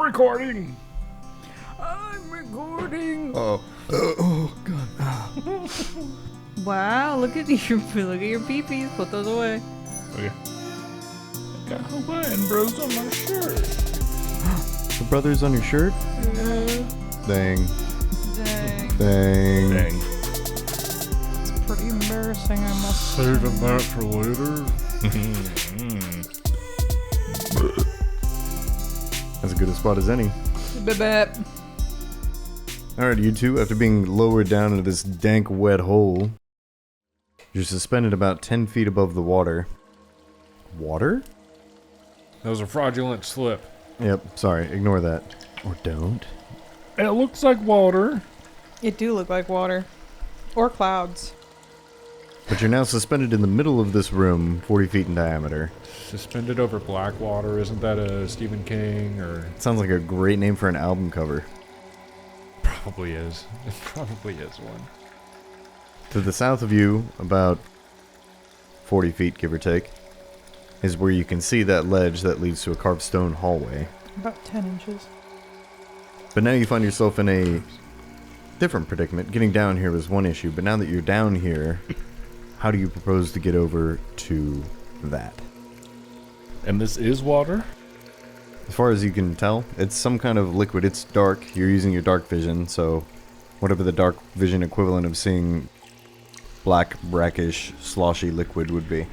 recording. I'm recording. Oh God. Wow, look at your pee-pees. Put those away. Okay. I got Hawaiian bros on my shirt. The brothers on your shirt? Yeah. Dang. Dang. Dang. It's pretty embarrassing, I must say. Saving that for later. That's as good a spot as any. Bip. Alright, you two, after being lowered down into this dank, wet hole, you're suspended about 10 feet above the water. Water? That was a fraudulent slip. Yep, sorry, ignore that. Or don't. It looks like water. It do look like water. Or clouds. But you're now suspended in the middle of this room, 40 feet in diameter. Suspended over black water. Isn't that a Stephen King or? Sounds like a great name for an album cover. Probably is. It probably is one. To the south of you, about 40 feet, give or take, is where you can see that ledge that leads to a carved stone hallway. About 10 inches. But now you find yourself in a different predicament. Getting down here was one issue, but now that you're down here, how do you propose to get over to that? And this is water? As far as you can tell, it's some kind of liquid. It's dark. You're using your dark vision, so whatever the dark vision equivalent of seeing black, brackish, sloshy liquid would be.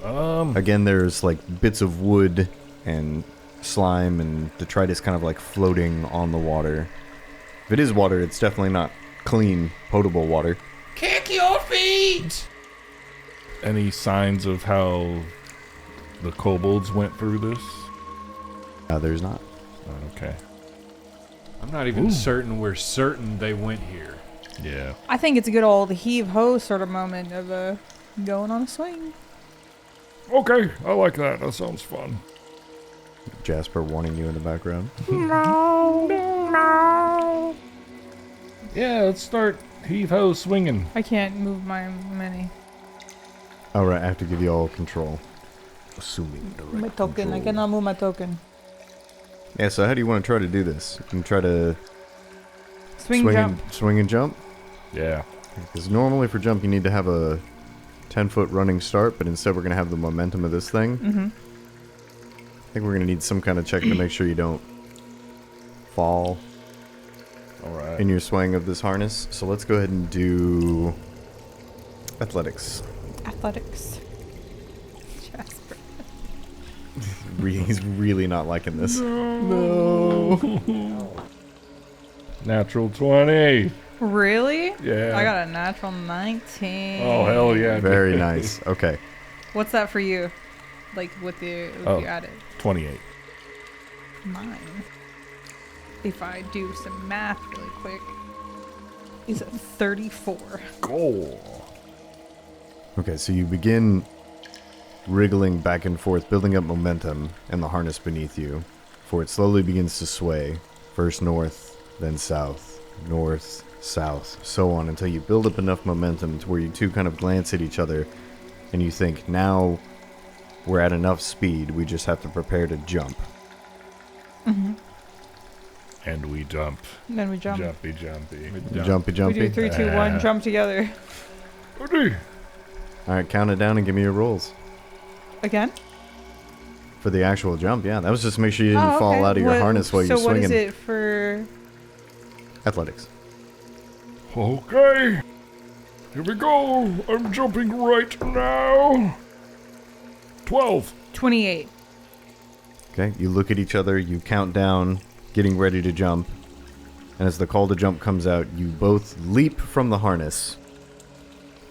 Again, there's like bits of wood and slime and detritus kind of like floating on the water. If it is water, it's definitely not clean, potable water. Kick your feet! Any signs of how the kobolds went through this? There's not. Okay. I'm not even certain we're certain they went here. Yeah. I think it's a good old heave-ho sort of moment of going on a swing. Okay, I like that. That sounds fun. Jasper warning you in the background. Yeah, let's start heave-ho swinging. I can't move my mini. Alright, I have to give you all control. Assuming direct My token. control. I cannot move my token. Yeah, so how do you want to try to do this? You can try to Swing jump. swing and jump? Yeah. Because normally for jump you need to have a 10-foot running start, but instead we're going to have the momentum of this thing. Mm-hmm. I think we're going to need some kind of check to make sure you don't fall Alright. in your swing of this harness. So let's go ahead and do athletics. Athletics. Jasper. He's really not liking this. No. Natural 20. Really? Yeah. I got a natural 19. Oh, hell yeah. Very nice. Okay. What's that for you? Like with the Oh. you added? 28. Mine. If I do some math really quick, is 34. Goal. Okay, so you begin wriggling back and forth, building up momentum in the harness beneath you, for it slowly begins to sway, first north, then south, north, south, so on, until you build up enough momentum to where you two kind of glance at each other, and you think, now we're at enough speed, we just have to prepare to jump. Mm-hmm. And we jump. Then we jump. Jumpy. Jumpy, We jumpy. do 3, 2, 1, jump together. Alright, count it down and give me your rolls. Again? For the actual jump, yeah. That was just to make sure you didn't Oh, fall okay. out of your What- harness while you're So what swinging. is it for? Athletics. Okay. Here we go. I'm jumping right now. 12. 28. Okay, you look at each other, you count down, getting ready to jump. And as the call to jump comes out, you both leap from the harness.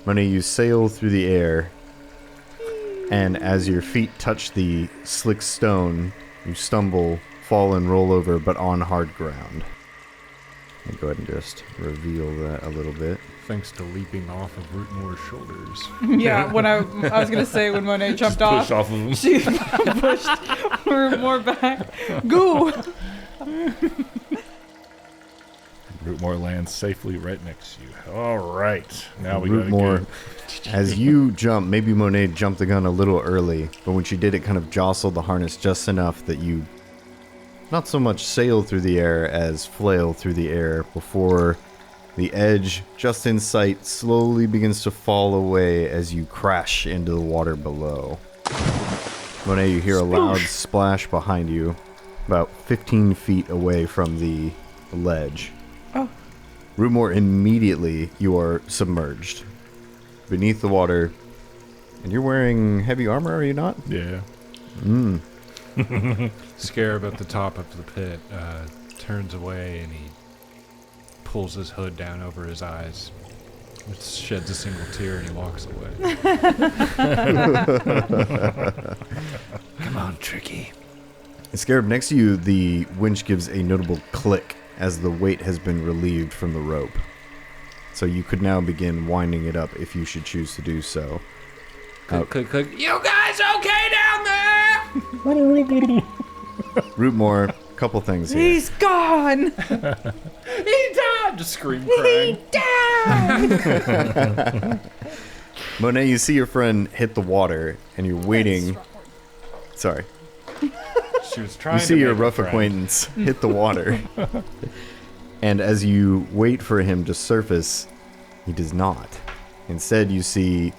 Monet, you sail through the air. And as your feet touch the slick stone, you stumble, fall, and roll over, but on hard ground. Let me go ahead and just reveal that a little bit. Thanks to leaping off of Rootmoore's shoulders. Yeah, when I was gonna say when Monet jumped Push off, off of him. she pushed more back. Goo! Rootmoore lands safely right next to you. All right. Now we got Rootmoore, as you jump, maybe Monet jumped the gun a little early, but when she did, it kind of jostled the harness just enough that you not so much sail through the air as flail through the air before the edge just in sight slowly begins to fall away as you crash into the water below. Monet, you hear a loud splash behind you, about 15 feet away from the ledge. Oh. Rootmoore, immediately you are submerged beneath the water, and you're wearing heavy armor, are you not? Yeah. Scarab at the top of the pit turns away and he pulls his hood down over his eyes, sheds a single tear, and he walks away. Come on, Tricky. Scarab, next to you, the winch gives a notable click as the weight has been relieved from the rope. So you could now begin winding it up if you should choose to do so. Click, click, click. You guys okay down there? Rootmoore, couple things here. He's gone! He died! Just scream crying. Down! Monet, you see your friend hit the water, and you're waiting. Sorry. She was trying You see to your make a rough friend. acquaintance hit the water. And as you wait for him to surface, he does not. Instead, you see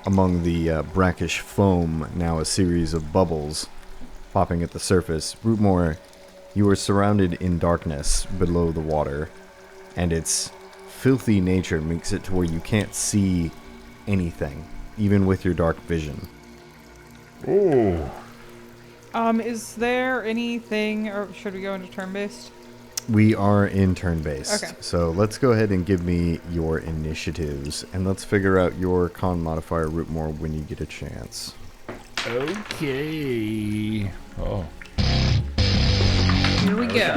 among the brackish foam now a series of bubbles popping at the surface. Rootmoore, you are surrounded in darkness below the water, and its filthy nature makes it to where you can't see anything, even with your dark vision. Oh. Is there anything, or should we go into turn-based? We are in turn-based. Okay. So let's go ahead and give me your initiatives, and let's figure out your con modifier, Rootmoore, when you get a chance. Okay. Oh. Here we go.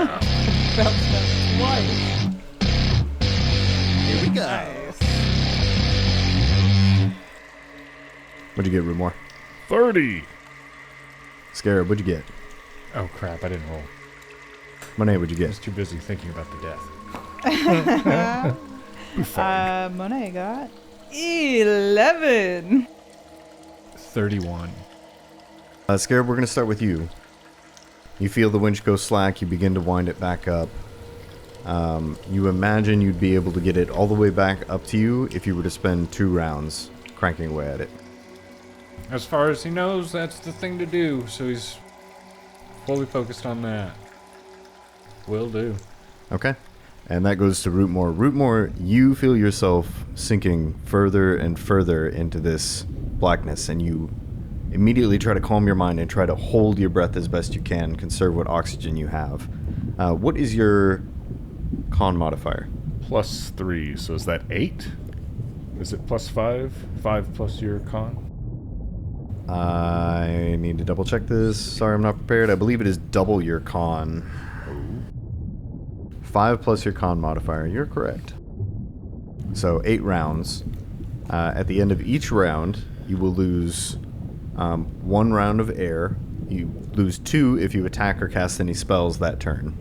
Bounce down twice. Here we go. Nice. What'd you get, Rootmoore? 30. Scarab, what'd you get? Oh crap, I didn't roll. Monet, what'd you I was get? too busy thinking about the death. Monet got 11. 31. Scarab, we're going to start with you. You feel the winch go slack, you begin to wind it back up. You imagine you'd be able to get it all the way back up to you if you were to spend 2 rounds cranking away at it. As far as he knows, that's the thing to do, so he's fully focused on that. Will do. Okay. And that goes to Rootmoore. Rootmoore, you feel yourself sinking further and further into this blackness, and you immediately try to calm your mind and try to hold your breath as best you can, conserve what oxygen you have. What is your con modifier? +3. So is that 8? Is it +5? 5 plus your con? I need to double check this. Sorry, I'm not prepared. I believe it is double your con. 5 plus your con modifier. You're correct. So 8 rounds. At the end of each round, you will lose 1 round of air. You lose 2 if you attack or cast any spells that turn.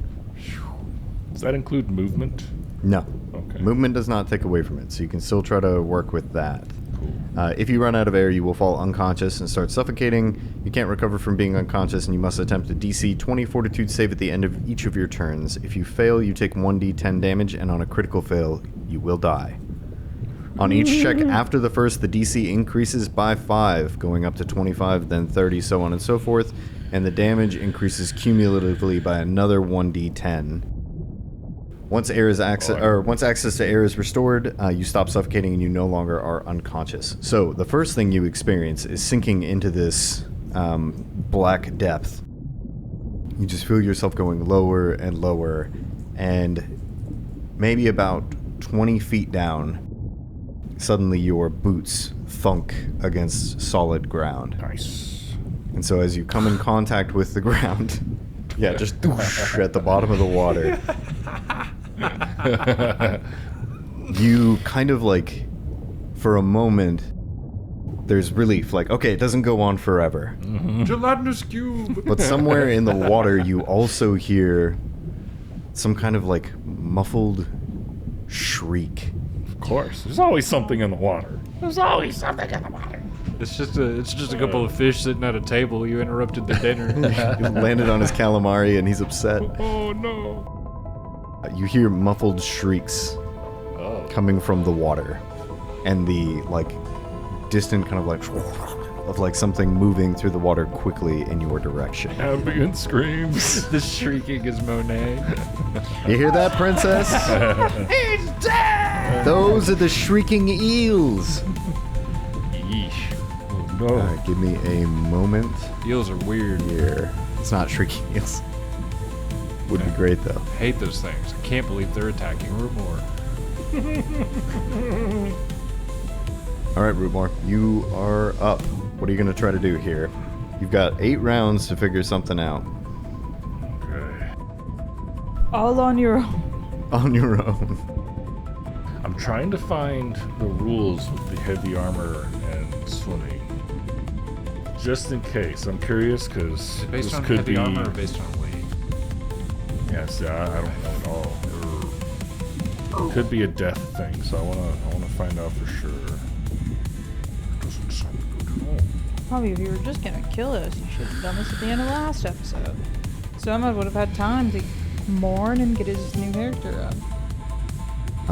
Does that include movement? No. Okay. Movement does not take away from it, so you can still try to work with that. Cool. If you run out of air, you will fall unconscious and start suffocating. You can't recover from being unconscious, and you must attempt a DC 20 Fortitude save at the end of each of your turns. If you fail, you take 1d10 damage, and on a critical fail, you will die. On each check after the first, the DC increases by 5, going up to 25, then 30, so on and so forth, and the damage increases cumulatively by another 1d10. Once access to air is restored, you stop suffocating and you no longer are unconscious. So the first thing you experience is sinking into this black depth. You just feel yourself going lower and lower, and maybe about 20 feet down, suddenly your boots thunk against solid ground. Nice. And so as you come in contact with the ground, yeah, just at the bottom of the water, you kind of like, for a moment, there's relief. Like, okay, it doesn't go on forever. Gelatinous cube! But somewhere in the water, you also hear some kind of like muffled shriek. Of course. There's always something in the water. There's always something in the water. It's just a couple of fish sitting at a table. You interrupted the dinner. He landed on his calamari and he's upset. Oh no. You hear muffled shrieks coming from the water, and the distant kind of of something moving through the water quickly in your direction. Ambient screams. The shrieking is Monet. You hear that, princess? He's dead. Those are the shrieking eels. Yeesh. Oh, no. All right, give me a moment Eels are weird. here. It's not shrieking eels. Would be great though. Hate those things. I can't believe they're attacking Rootmoore. All right, Rootmoore, you are up. What are you going to try to do here? You've got 8 rounds to figure something out Okay. All on your own. on your own. I'm trying to find the rules with the heavy armor and swimming. Just in case. I'm curious because Is it based this on could heavy be. armor or based on weight? Yes, yeah, I don't know at all. It could be a death thing, so I wanna find out for sure. Doesn't sound good at all. Probably if you were just gonna kill us, you should have done this at the end of last episode. So Emad would have had time to mourn and get his new character up.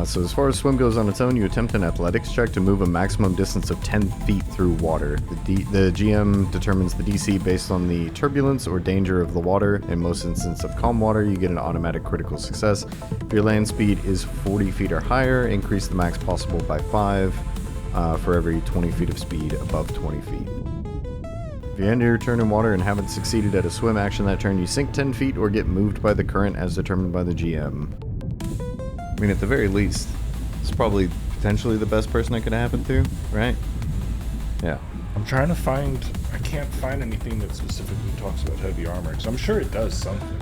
So as far as swim goes on its own, you attempt an athletics check to move a maximum distance of 10 feet through water. The GM determines the DC based on the turbulence or danger of the water. In most instances of calm water, you get an automatic critical success. If your land speed is 40 feet or higher, increase the max possible by 5 for every 20 feet of speed above 20 feet. If you end your turn in water and haven't succeeded at a swim action that turn, you sink 10 feet or get moved by the current as determined by the GM. I mean, at the very least, it's probably potentially the best person it could happen to, right? Yeah. I'm trying to find. I can't find anything that specifically talks about heavy armor, because I'm sure it does something.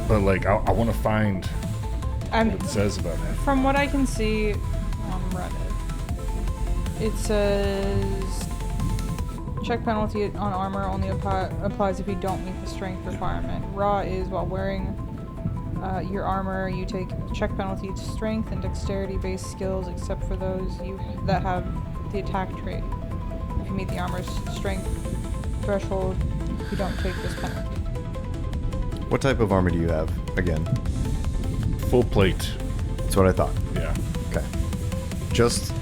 But I want to find what it says about it. From what I can see on Reddit, it says check penalty on armor only applies if you don't meet the strength requirement. Raw is while wearing your armor, you take check penalty to strength and dexterity-based skills, except for those that have the attack trait. If you meet the armor's strength threshold, you don't take this penalty. What type of armor do you have? Again, Full plate. that's what I thought. Yeah. Okay. Just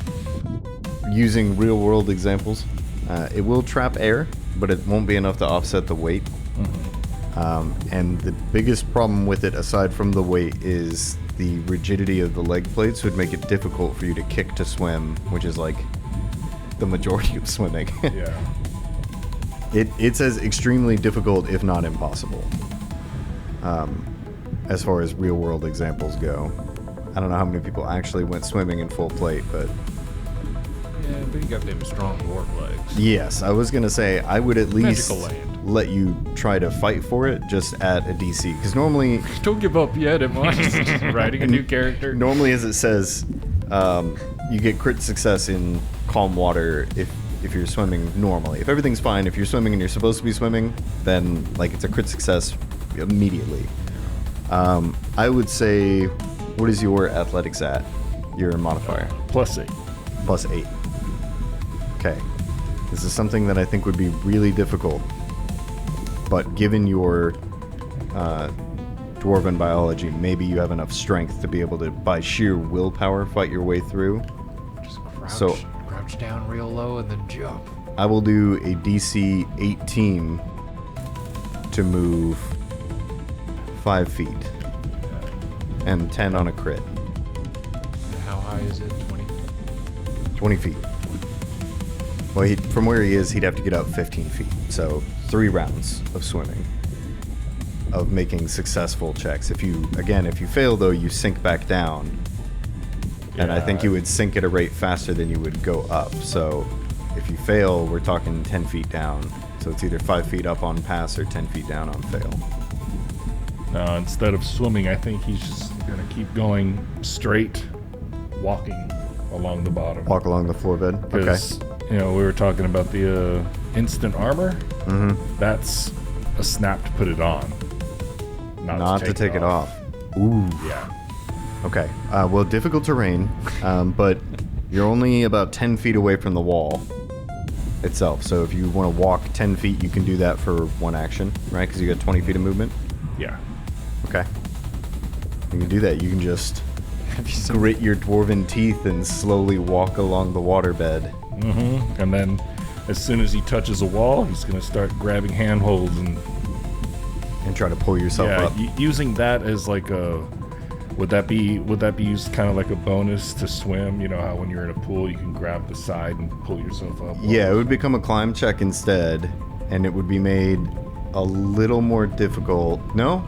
using real-world examples, it will trap air, but it won't be enough to offset the weight. And the biggest problem with it, aside from the weight, is the rigidity of the leg plates would make it difficult for you to kick to swim, which is the majority of swimming. Yeah. It says extremely difficult, if not impossible, as far as real-world examples go. I don't know how many people actually went swimming in full plate, but Yeah, but you got them strong dwarf legs. yes, I was going to say I would at least Magical land. let you try to fight for it just at a DC, because normally Don't give up yet, am I? Just writing a new character. Normally, as it says, you get crit success in calm water if you're swimming normally. If everything's fine, if you're swimming and you're supposed to be swimming, then it's a crit success immediately. I would say, what is your athletics at? Your modifier? +8. +8. Okay. This is something that I think would be really difficult, but given your dwarven biology, maybe you have enough strength to be able to, by sheer willpower, fight your way through. Just crouch down real low and then jump. I will do a DC 18 to move 5 feet and 10 on a crit. And how high is it? 20? 20 feet. Well, from where he is, he'd have to get up 15 feet. So 3 rounds of swimming, of making successful checks. If you fail, though, you sink back down. And I think you would sink at a rate faster than you would go up. So if you fail, we're talking 10 feet down. So it's either 5 feet up on pass or 10 feet down on fail. Instead of swimming, I think he's just gonna keep going straight, walking along the bottom. Walk along the floor bed? Okay. Because, we were talking about the instant armor. Mm-hmm. That's a snap to put it on. Not to take it off. Ooh. Yeah. Okay. Well, difficult terrain, but you're only about 10 feet away from the wall. itself. So if you want to walk 10 feet, you can do that for one action, right? Because you got 20 feet of movement. Yeah. Okay. You can do that. You can just grit your dwarven teeth and slowly walk along the waterbed. Mm-hmm. And then as soon as he touches a wall, he's going to start grabbing handholds and try to pull yourself up. Using that as like a... Would that be used kind of like a bonus to swim? You know how when you're in a pool you can grab the side and pull yourself up? Yeah, it would become a climb check instead, and it would be made a little more difficult. No?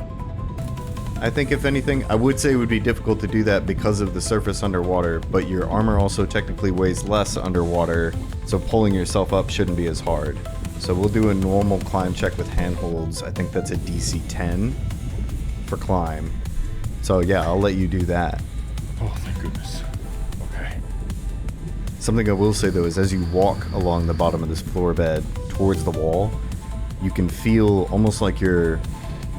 I think if anything, I would say it would be difficult to do that because of the surface underwater, but your armor also technically weighs less underwater, so pulling yourself up shouldn't be as hard. So we'll do a normal climb check with handholds. I think that's a DC 10 for climb. So yeah, I'll let you do that. Oh, thank goodness. Okay. Something I will say though is as you walk along the bottom of this floor bed towards the wall, you can feel almost like you're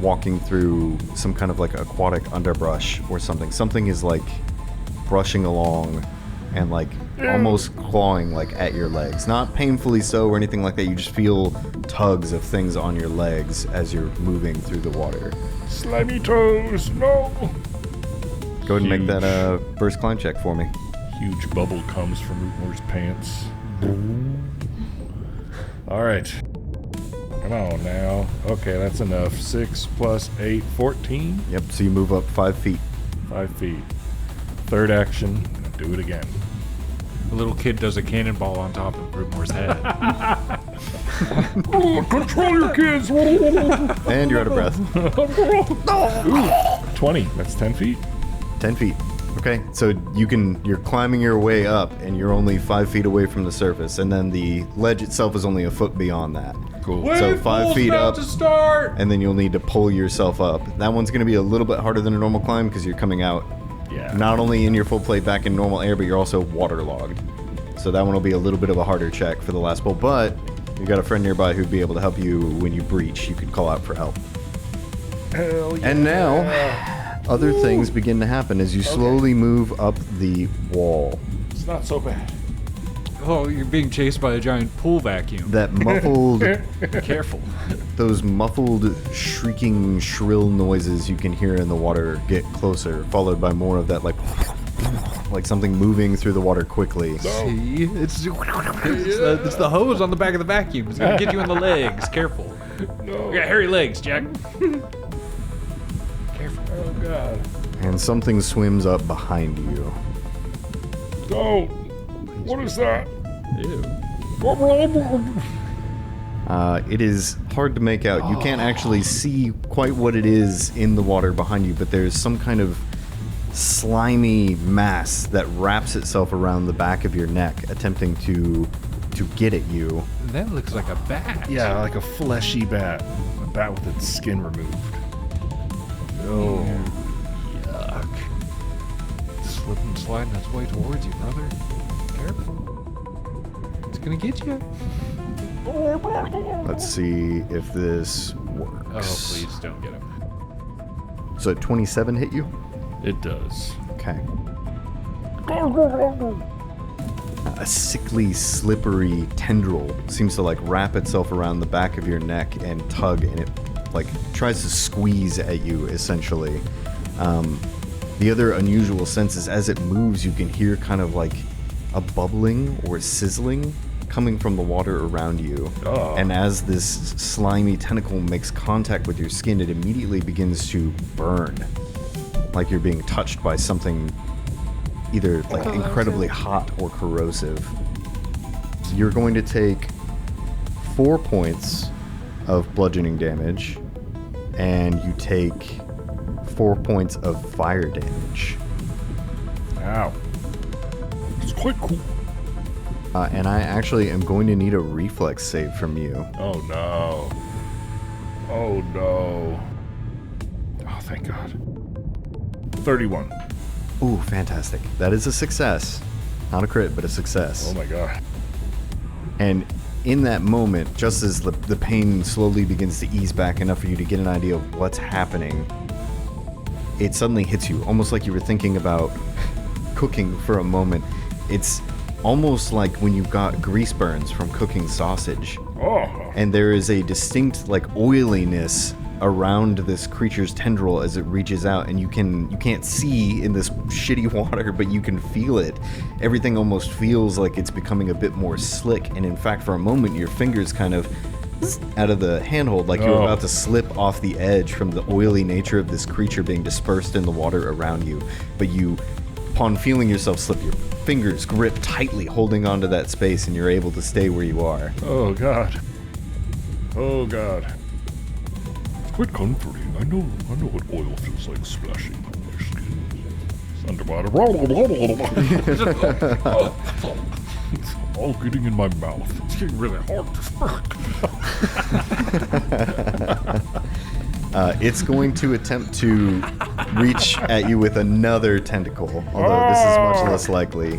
walking through some kind of like aquatic underbrush or something. Something is like brushing along and like almost clawing like at your legs. Not painfully so or anything like that. You just feel tugs of things on your legs as you're moving through the water. Slimy toes, no! Go ahead and make that first climb check for me. Huge bubble comes from Rootmoore's pants. Alright. Come on now. Okay, that's enough. 6 plus 8, 14? Yep, so you move up 5 feet. 5 feet. Third action, do it again. The little kid does a cannonball on top of Rootmoore's head. Control your kids! And you're out of breath. Ooh, 20. That's 10 feet? 10 feet. Okay, so you're climbing your way up and you're only 5 feet away from the surface, and then the ledge itself is only a foot beyond that. Cool. So 5 feet up, to start. and then you'll need to pull yourself up. That one's going to be a little bit harder than a normal climb because you're coming out not only in your full plate back in normal air, but you're also waterlogged. So that one will be a little bit of a harder check for the last pull, but you got a friend nearby who'd be able to help you when you breach. You could call out for help. Hell yeah. And now, other things begin to happen as you slowly move up the wall. It's not so bad. Oh, you're being chased by a giant pool vacuum. That muffled... Be careful. Those muffled, shrieking, shrill noises you can hear in the water get closer, followed by more of that, like something moving through the water quickly. See? It's the hose on the back of the vacuum. It's going to get you in the legs. Careful. No. You got hairy legs, Jack. Careful. Oh, God. And something swims up behind you. Don't. What is that? Ew. It is hard to make out. You can't actually see quite what it is in the water behind you, but there's some kind of slimy mass that wraps itself around the back of your neck, attempting to get at you. That looks like a bat. Yeah, like a fleshy bat. A bat with its skin removed. Oh. Yuck. It's slipping and sliding its way towards you, brother. Careful. It's gonna get you. Let's see if this works. Oh, please don't get him. So 27 hit you? It does. Okay. A sickly, slippery tendril seems to like wrap itself around the back of your neck and tug, and it like tries to squeeze at you essentially. The other unusual sense is as it moves, you can hear kind of like a bubbling or sizzling coming from the water around you. Oh. And as this slimy tentacle makes contact with your skin, it immediately begins to burn, like you're being touched by something either like incredibly hot or corrosive. You're going to take 4 points of bludgeoning damage, and you take 4 points of fire damage. Ow. It's quite cool. And I actually am going to need a reflex save from you. Oh, no. Oh, no. Oh, thank God. 31. Ooh, fantastic. That is a success. Not a crit, but a success. Oh, my God. And in that moment, just as the pain slowly begins to ease back enough for you to get an idea of what's happening, it suddenly hits you, almost like you were thinking about cooking for a moment. It's almost like when you've got grease burns from cooking sausage. Oh. And there is a distinct like oiliness around this creature's tendril as it reaches out, and you can't see in this shitty water, but you can feel it. Everything almost feels like it's becoming a bit more slick, and in fact for a moment your fingers kind of out of the handhold like you're about to slip off the edge from the oily nature of this creature being dispersed in the water around you. But you, upon feeling yourself slip, your fingers grip tightly holding onto that space, and you're able to stay where you are. Oh god. Oh god. It's quite comforting. I know what oil feels like splashing on your skin. It's underwater. It's all getting in my mouth. It's getting really hard to speak. It's going to attempt to reach at you with another tentacle, although this is much less likely.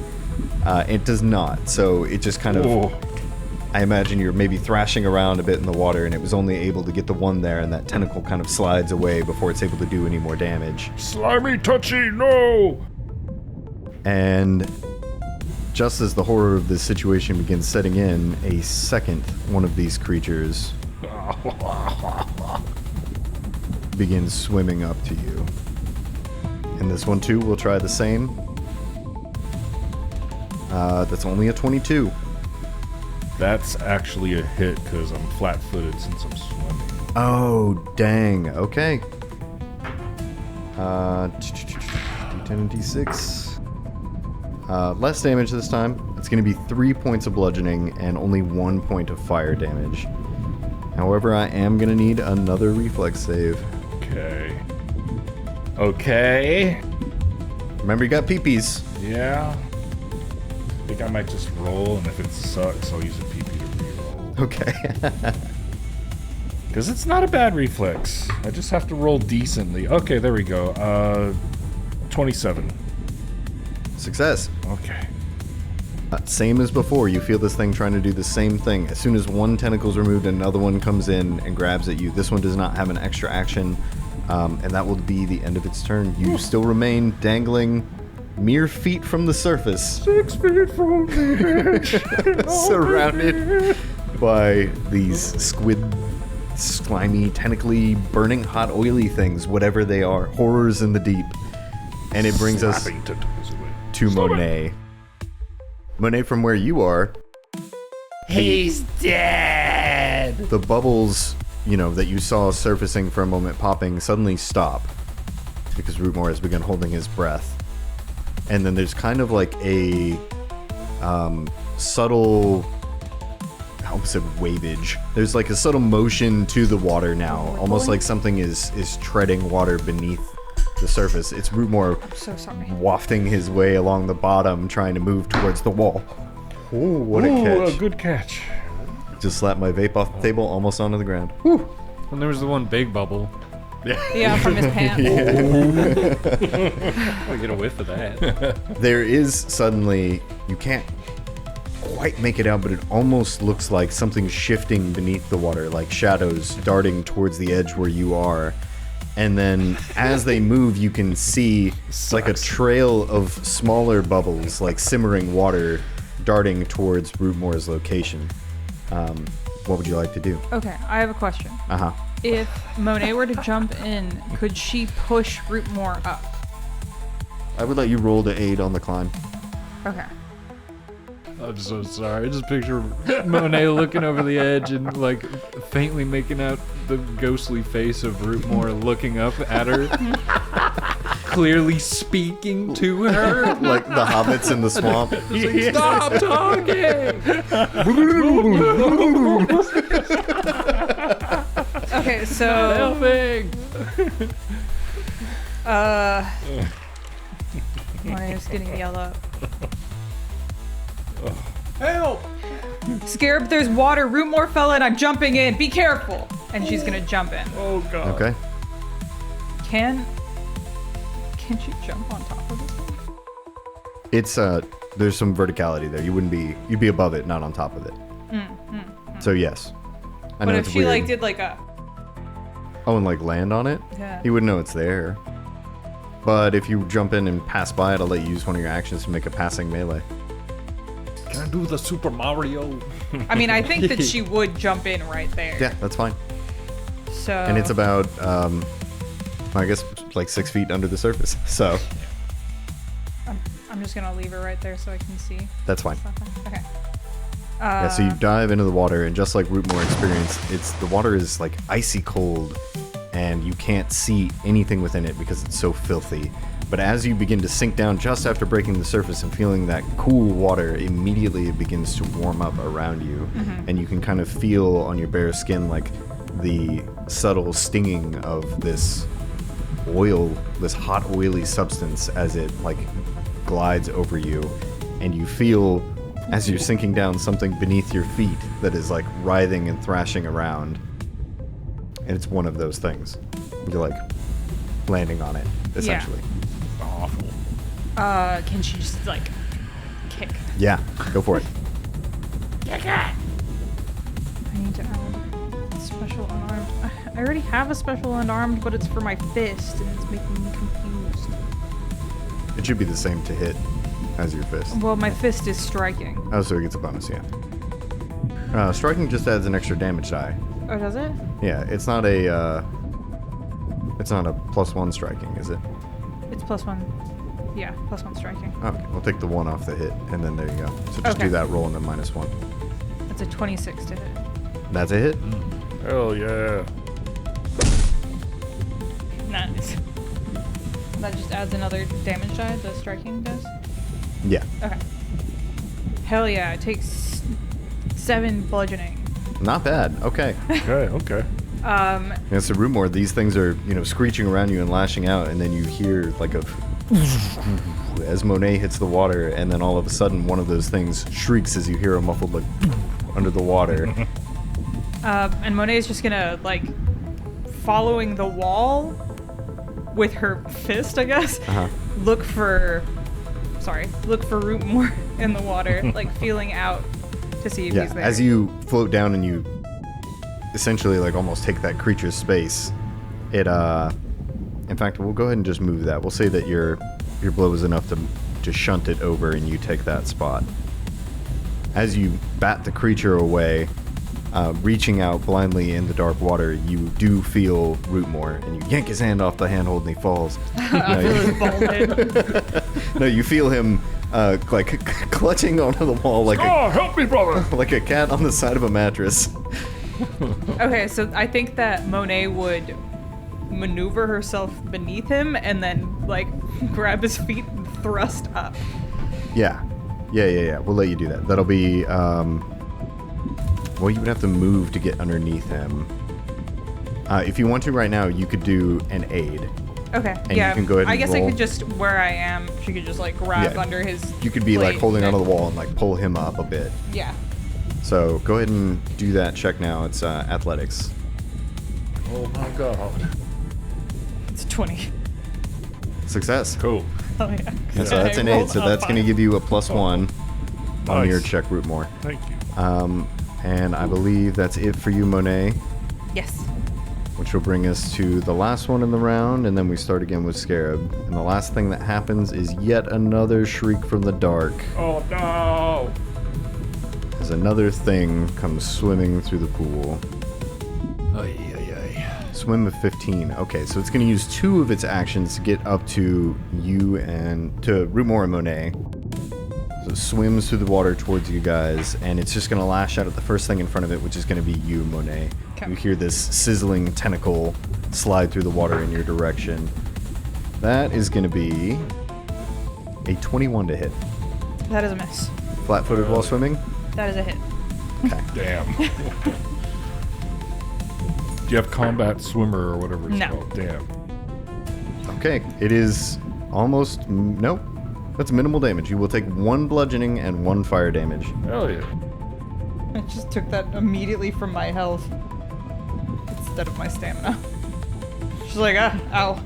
It does not, so it just kind of... I imagine you're maybe thrashing around a bit in the water, and it was only able to get the one there, and that tentacle kind of slides away before it's able to do any more damage. Slimy touchy, no! And just as the horror of this situation begins setting in, a second one of these creatures begins swimming up to you. And this one too will try the same. That's only a 22. That's actually a hit because I'm flat-footed since I'm swimming. Oh, dang. Okay. D10 and D6. Less damage this time. It's going to be 3 points of bludgeoning and only 1 point of fire damage. However, I am going to need another reflex save. Okay. Remember, you got peepees. Yeah. I think I might just roll, and if it sucks, I'll use a PP to reroll. Okay. Because it's not a bad reflex. I just have to roll decently. Okay, there we go. 27. Success. Okay. Same as before, you feel this thing trying to do the same thing. As soon as one tentacle's removed, another one comes in and grabs at you. This one does not have an extra action, and that will be the end of its turn. You still remain dangling mere feet from the surface. 6 feet from the edge. Surrounded by these squid, slimy, tentacly, burning hot, oily things, whatever they are. Horrors in the deep. And it brings us to Monet. Monet, from where you are, He's dead! the bubbles, that you saw surfacing for a moment, popping, suddenly stop. Because Rootmoore has begun holding his breath. And then there's kind of like a subtle, I almost said wavage. There's like a subtle motion to the water now, almost like something is treading water beneath the surface. It's Rootmoore So sorry. wafting his way along the bottom, trying to move towards the wall. Ooh, what a catch. A good catch. Just slapped my vape off the table, almost onto the ground. And there was the one big bubble. Yeah, from his pants. I get a whiff of that. There is suddenly, you can't quite make it out, but it almost looks like something shifting beneath the water, like shadows darting towards the edge where you are. And then as they move, you can see like a trail of smaller bubbles, like simmering water, darting towards Rootmoore's location. What would you like to do? Okay, I have a question. Uh-huh. If Monet were to jump in, could she push Rootmoore up? I would let you roll to aid on the climb. Okay. I'm so sorry. I just picture Monet looking over the edge and like faintly making out the ghostly face of Rootmoore looking up at her, clearly speaking to her. Like the hobbits in the swamp. Like, stop talking! Okay, so Helping! Monet's getting yelled up. Help! Scarab, there's water. Rootmoore fell in. I'm jumping in. Be careful. And she's gonna jump in. Oh god. Okay. Can she jump on top of this one? It's there's some verticality there. You'd be above it, not on top of it. So yes. I know But if it's she weird. like did like a Oh, and like land on it? Yeah. He wouldn't know it's there. But if you jump in and pass by it, I'll let you use one of your actions to make a passing melee. Can I do the Super Mario? I mean, I think that she would jump in right there. Yeah, that's fine. So. And it's about, I guess, like 6 feet under the surface. So. I'm just gonna leave her right there so I can see. That's fine. Okay. Yeah, so you dive into the water, and just like Rootmoore experienced, the water is like icy cold, and you can't see anything within it because it's so filthy. But as you begin to sink down just after breaking the surface and feeling that cool water, immediately it begins to warm up around you, and you can kind of feel on your bare skin like the subtle stinging of this oil, this hot oily substance as it like glides over you, and you feel as you're sinking down something beneath your feet that is like writhing and thrashing around, and it's one of those things. You're like landing on it essentially. Awful. Can she just like kick? Yeah, go for it. I need to add special unarmed. I already have a special unarmed, but it's for my fist, and it's making me confused. It should be the same to hit as your fist. Well, my fist is striking. Oh, so it gets a bonus, yeah. Striking just adds an extra damage die. Oh, does it? Yeah, it's not a +1 striking, is it? It's +1. Yeah, +1 striking. Okay, we'll take the 1 off the hit, and then there you go. So just do that roll and then -1. That's a 26 to hit. That's a hit? Hell yeah. Nice. That just adds another damage die, the striking does? Yeah. Okay. Hell yeah, it takes 7 bludgeoning. Not bad. Okay. Okay. Yeah, so Rootmoore, these things are, screeching around you and lashing out, and then you hear like a as Monet hits the water, and then all of a sudden one of those things shrieks as you hear a muffled like under the water. And Monet is just gonna like following the wall with her fist, I guess. Look for Rootmoore in the water, like feeling out to see if he's there. As you float down and you essentially like almost take that creature's space, it in fact, we'll go ahead and just move that. We'll say that your blow is enough to shunt it over and you take that spot. As you bat the creature away, reaching out blindly in the dark water, you do feel Rootmoore, and you yank his hand off the handhold and he falls. No, you feel him like clutching onto the wall like help me, brother! like a cat on the side of a mattress. Okay, so I think that Monet would maneuver herself beneath him and then like grab his feet and thrust up. Yeah. We'll let you do that. That'll be well, you would have to move to get underneath him. If you want to right now, you could do an aid. Okay. And you can go ahead and I guess roll. I could just, where I am, she could just like grab under his You could be like plate holding and- onto the wall and like pull him up a bit. Yeah. So go ahead and do that check now. It's athletics. Oh my god. It's 20. Success. Cool. Oh yeah. And so that's an 8, so that's going to give you a +1 on Nice. your check, Rootmoore. Thank you. And I believe that's it for you, Monet, Yes. which will bring us to the last one in the round, and then we start again with Scarab. And the last thing that happens is yet another shriek from the dark, Oh no! as another thing comes swimming through the pool. Swim of 15. Okay, so it's going to use 2 of its actions to get up to you and to Rootmoore and Monet. So it swims through the water towards you guys, and it's just going to lash out at the first thing in front of it, which is going to be you, Monet. Okay. You hear this sizzling tentacle slide through the water in your direction. That is going to be a 21 to hit. That is a miss. Flat-footed while swimming? That is a hit. Damn. Do you have combat swimmer or whatever it's No. called? Damn. Okay, it is almost... Nope. That's minimal damage. You will take 1 bludgeoning and 1 fire damage. Hell yeah. I just took that immediately from my health instead of my stamina. She's like, ow.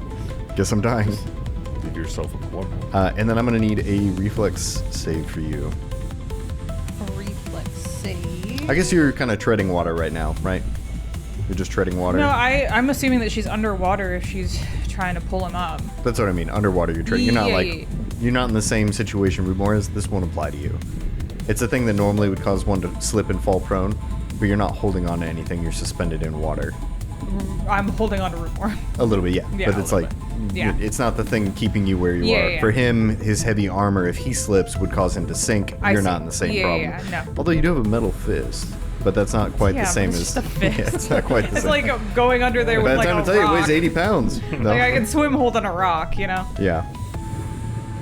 Guess I'm dying. Give yourself a one. And then I'm going to need a reflex save for you. A reflex save. I guess you're kind of treading water right now, right? You're just treading water? No, I'm assuming that she's underwater if she's trying to pull him up. That's what I mean. Underwater you're treading. You're not Yeah, like... yeah. You're not in the same situation Rootmoore is. This won't apply to you. It's a thing that normally would cause one to slip and fall prone, but you're not holding on to anything. You're suspended in water. I'm holding on to Rootmoore. A little bit, yeah. Yeah, But it's a like, little bit. Yeah. it's not the thing keeping you where you are. Yeah. For him, his heavy armor, if he slips, would cause him to sink. You're not in the same problem. Yeah, no. Although you do have a metal fist, but that's not quite the same it's as. just a fist. Yeah, it's not quite the It's same. like going under there with By the like time a I tell you, it rock. weighs 80 pounds. No. Like I can swim holding a rock, you know? Yeah.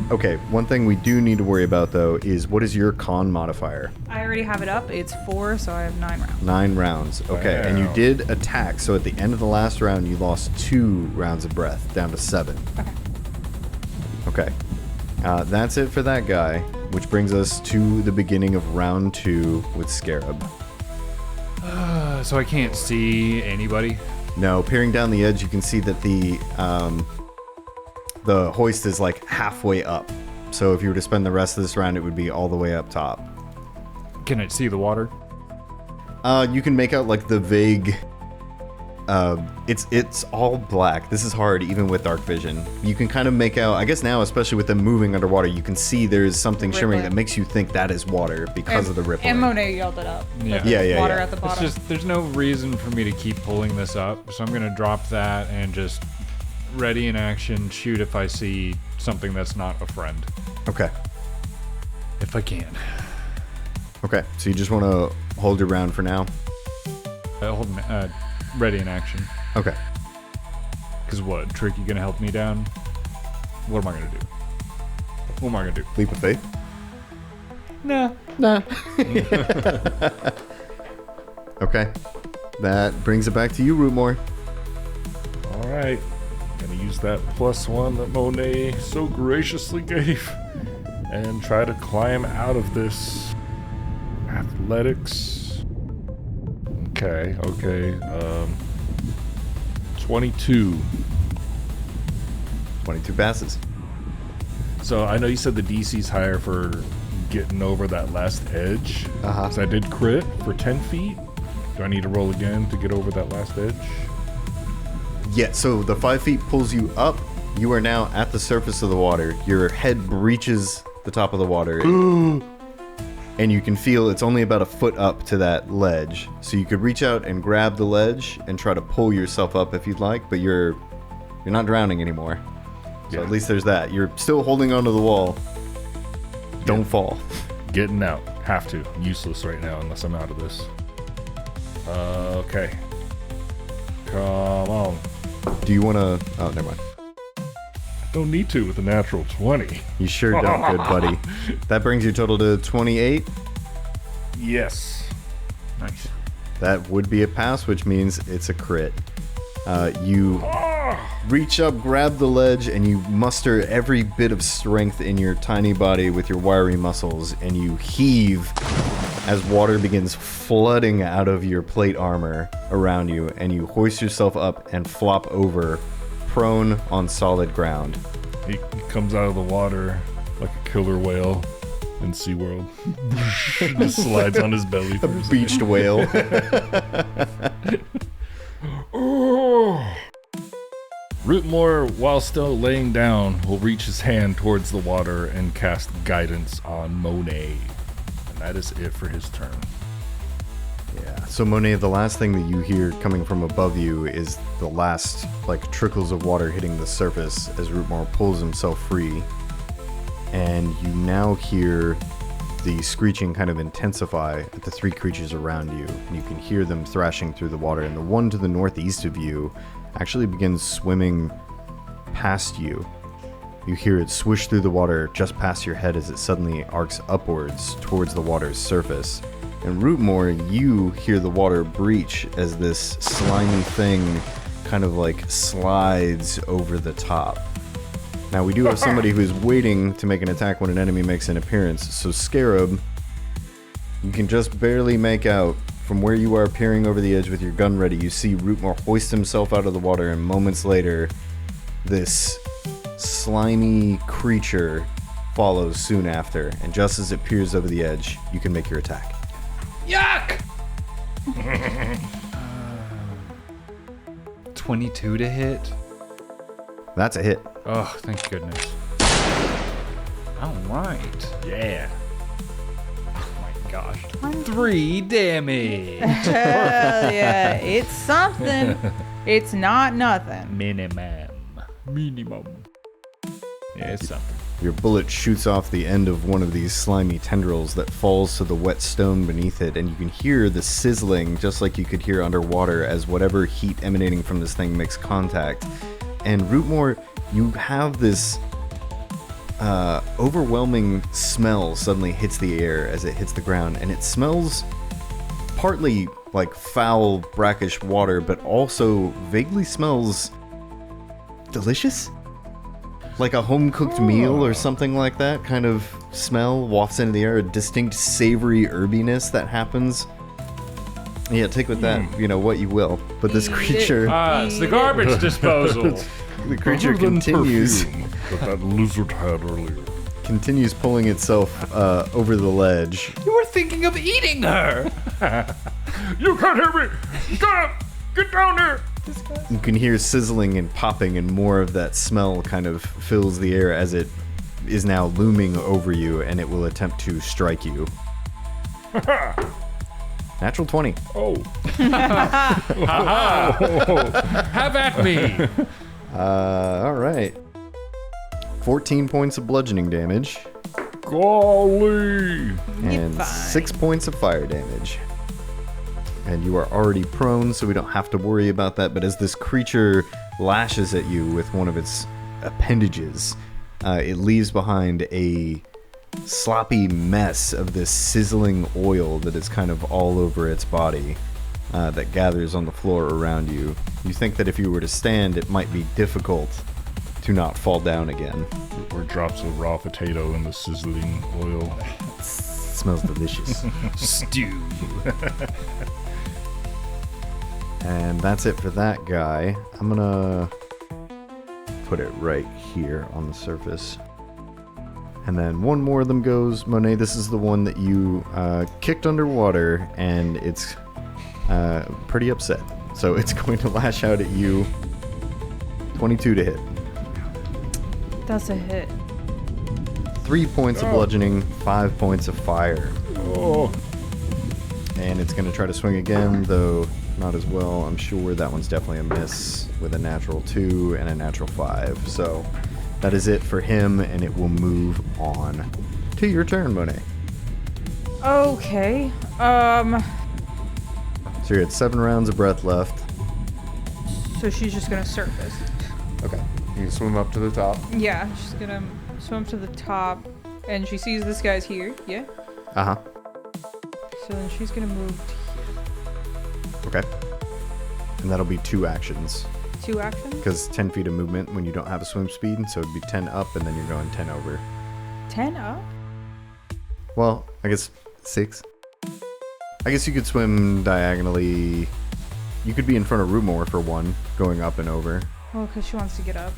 Okay, one thing we do need to worry about, though, is what is your con modifier? I already have it up. It's 4, so I have 9 rounds. 9 rounds. Okay, and you Wow. did attack, so at the end of the last round, you lost 2 rounds of breath, down to 7. Okay. Okay. That's it for that guy, which brings us to the beginning of round 2 with Scarab. So I can't see anybody. No, peering down the edge, you can see that the hoist is like halfway up. So if you were to spend the rest of this round, it would be all the way up top. Can I see the water? You can make out like the vague. It's all black. This is hard, even with dark vision. You can kind of make out. I guess now, especially with them moving underwater, you can see there's something shimmering that makes you think that is water because of the rippling. And Monet yelled it up. Yeah. Yeah, Water yeah. at the It's bottom. just, there's no reason for me to keep pulling this up, so I'm gonna drop that and just ready in action, shoot if I see something that's not a friend. Okay. If I can. Okay. So you just want to hold your round for now. Ready in action. Okay. Cause what, Tricky gonna help me down? What am I gonna do? What am I gonna do? Leap of faith. No. Okay. That brings it back to you, Rootmoore. All right. Gonna use that +1 that Monet so graciously gave and try to climb out of this. Athletics. Okay. 22. 22 passes. So I know you said the DC's higher for getting over that last edge. Uh-huh. So I did crit for 10 feet. Do I need to roll again to get over that last edge? Yeah, so the 5 feet pulls you up. You are now at the surface of the water. Your head breaches the top of the water. And you can feel it's only about a foot up to that ledge. So you could reach out and grab the ledge and try to pull yourself up if you'd like, but you're not drowning anymore. So Yeah. at least there's that. You're still holding onto the wall. Don't fall. Getting out. Have to. Useless right now unless I'm out of this. Okay. Come on. Do you want to... Oh, never mind. Don't need to with a natural 20. You sure don't, good buddy. That brings your total to 28. Yes. Nice. That would be a pass, which means it's a crit. You reach up, grab the ledge, and you muster every bit of strength in your tiny body with your wiry muscles, and you heave as water begins flooding out of your plate armor around you, and you hoist yourself up and flop over, prone on solid ground. He comes out of the water like a killer whale in SeaWorld. Just slides on his belly. A beached whale. Rootmoore, while still laying down, will reach his hand towards the water and cast guidance on Monet. And that is it for his turn. Yeah. So Monet, the last thing that you hear coming from above you is the last trickles of water hitting the surface as Rootmoore pulls himself free. And you now hear the screeching kind of intensify at the 3 creatures around you. And you can hear them thrashing through the water. And the one to the northeast of you actually begins swimming past you. You hear it swish through the water just past your head as it suddenly arcs upwards towards the water's surface. And Rootmoore, you hear the water breach as this slimy thing kind of slides over the top. Now we do have somebody who is waiting to make an attack when an enemy makes an appearance. So Scarab, you can just barely make out from where you are peering over the edge with your gun ready. You see Rootmoore hoist himself out of the water, and moments later, this slimy creature follows soon after. And just as it peers over the edge, you can make your attack. Yuck! 22 to hit. That's a hit. Oh, thank goodness. All right. Yeah. gosh. 3 damage. Hell yeah, it's something. It's not nothing. Minimum. Yeah, it's something. Your bullet shoots off the end of one of these slimy tendrils that falls to the wet stone beneath it, and you can hear the sizzling just like you could hear underwater as whatever heat emanating from this thing makes contact. And Rootmoore, you have this overwhelming smell suddenly hits the air as it hits the ground, and it smells partly like foul, brackish water, but also vaguely smells delicious? Like a home-cooked meal or something like that kind of smell wafts into the air, a distinct savory herbiness that happens. Yeah, take with that, what you will. But this creature... It's the garbage disposal. The creature Other than continues... perfume that lizard had earlier. continues pulling itself over the ledge. You were thinking of eating her. You can't hear me! Get down there! You can hear sizzling and popping, and more of that smell kind of fills the air as it is now looming over you, and it will attempt to strike you. Natural 20. Oh. Have at me. Alright. 14 points of bludgeoning damage, Golly! and 6 points of fire damage. And you are already prone, so we don't have to worry about that, but as this creature lashes at you with one of its appendages, it leaves behind a sloppy mess of this sizzling oil that is kind of all over its body, that gathers on the floor around you. You think that if you were to stand, it might be difficult to not fall down again. Or drops of raw potato in the sizzling oil. It smells delicious. Stew. And that's it for that guy. I'm gonna put it right here on the surface. And then one more of them goes. Monet, this is the one that you kicked underwater, and it's pretty upset. So it's going to lash out at you. 22 to hit. That's a hit. 3 points of bludgeoning, 5 points of fire. Oh. And it's going to try to swing again, though not as well. I'm sure that one's definitely a miss with a natural 2 and a natural 5. So that is it for him, and it will move on to your turn, Monet. Okay. So you're at 7 rounds of breath left. So she's just gonna surface. Okay. You can swim up to the top. Yeah, she's gonna swim to the top, and she sees this guy's here. Yeah. Uh-huh. So then she's gonna move Okay. And that'll be 2 actions. to 2 actions. Because 10 feet of movement when you don't have a swim speed, so it'd be 10 up, and then you're going 10 over. 10 up. Well, I guess 6. I guess you could swim diagonally. You could be in front of Rootmoore for 1, going up and over. Oh, because she wants to get up.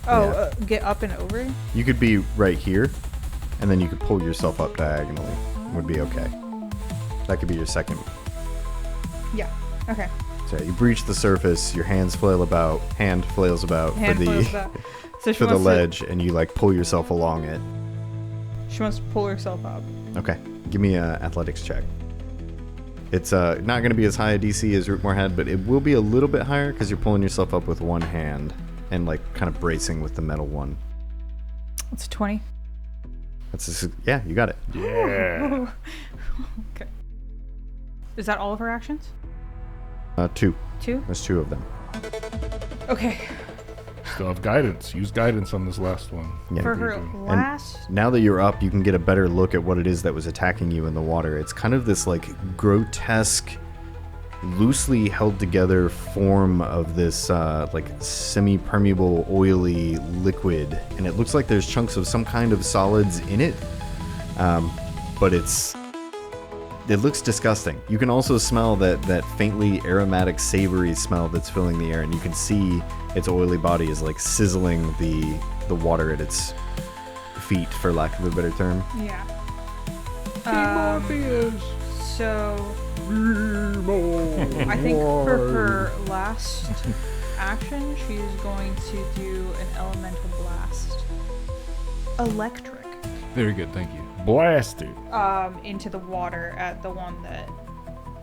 Oh, Yeah. get up and over. You could be right here, and then you could pull yourself up diagonally. Would be okay. That could be your second. Yeah. Okay. So you breach the surface, your hand flails about Hand for flows the up. So she for the wants ledge, and you like pull yourself along it. She wants to pull herself up. Okay, give me a athletics check. It's not going to be as high a DC as Rootmoore had, but it will be a little bit higher because you're pulling yourself up with one hand and like kind of bracing with the metal one. It's 20. Yeah, you got it. Yeah. Okay. Is that all of her actions? 2. 2? There's 2 of them. Okay. Still have guidance. Use guidance on this last one. Yeah. For her last. Now that you're up, you can get a better look at what it is that was attacking you in the water. It's kind of this like grotesque, loosely held together form of this like semi-permeable oily liquid, and it looks like there's chunks of some kind of solids in it, but it looks disgusting. You can also smell that faintly aromatic, savory smell that's filling the air, and you can see its oily body is like sizzling the water at its feet, for lack of a better term. Yeah. So I think for her last action, she's going to do an elemental blast. Electric. Very good, thank you. Blast it. into the water at the one that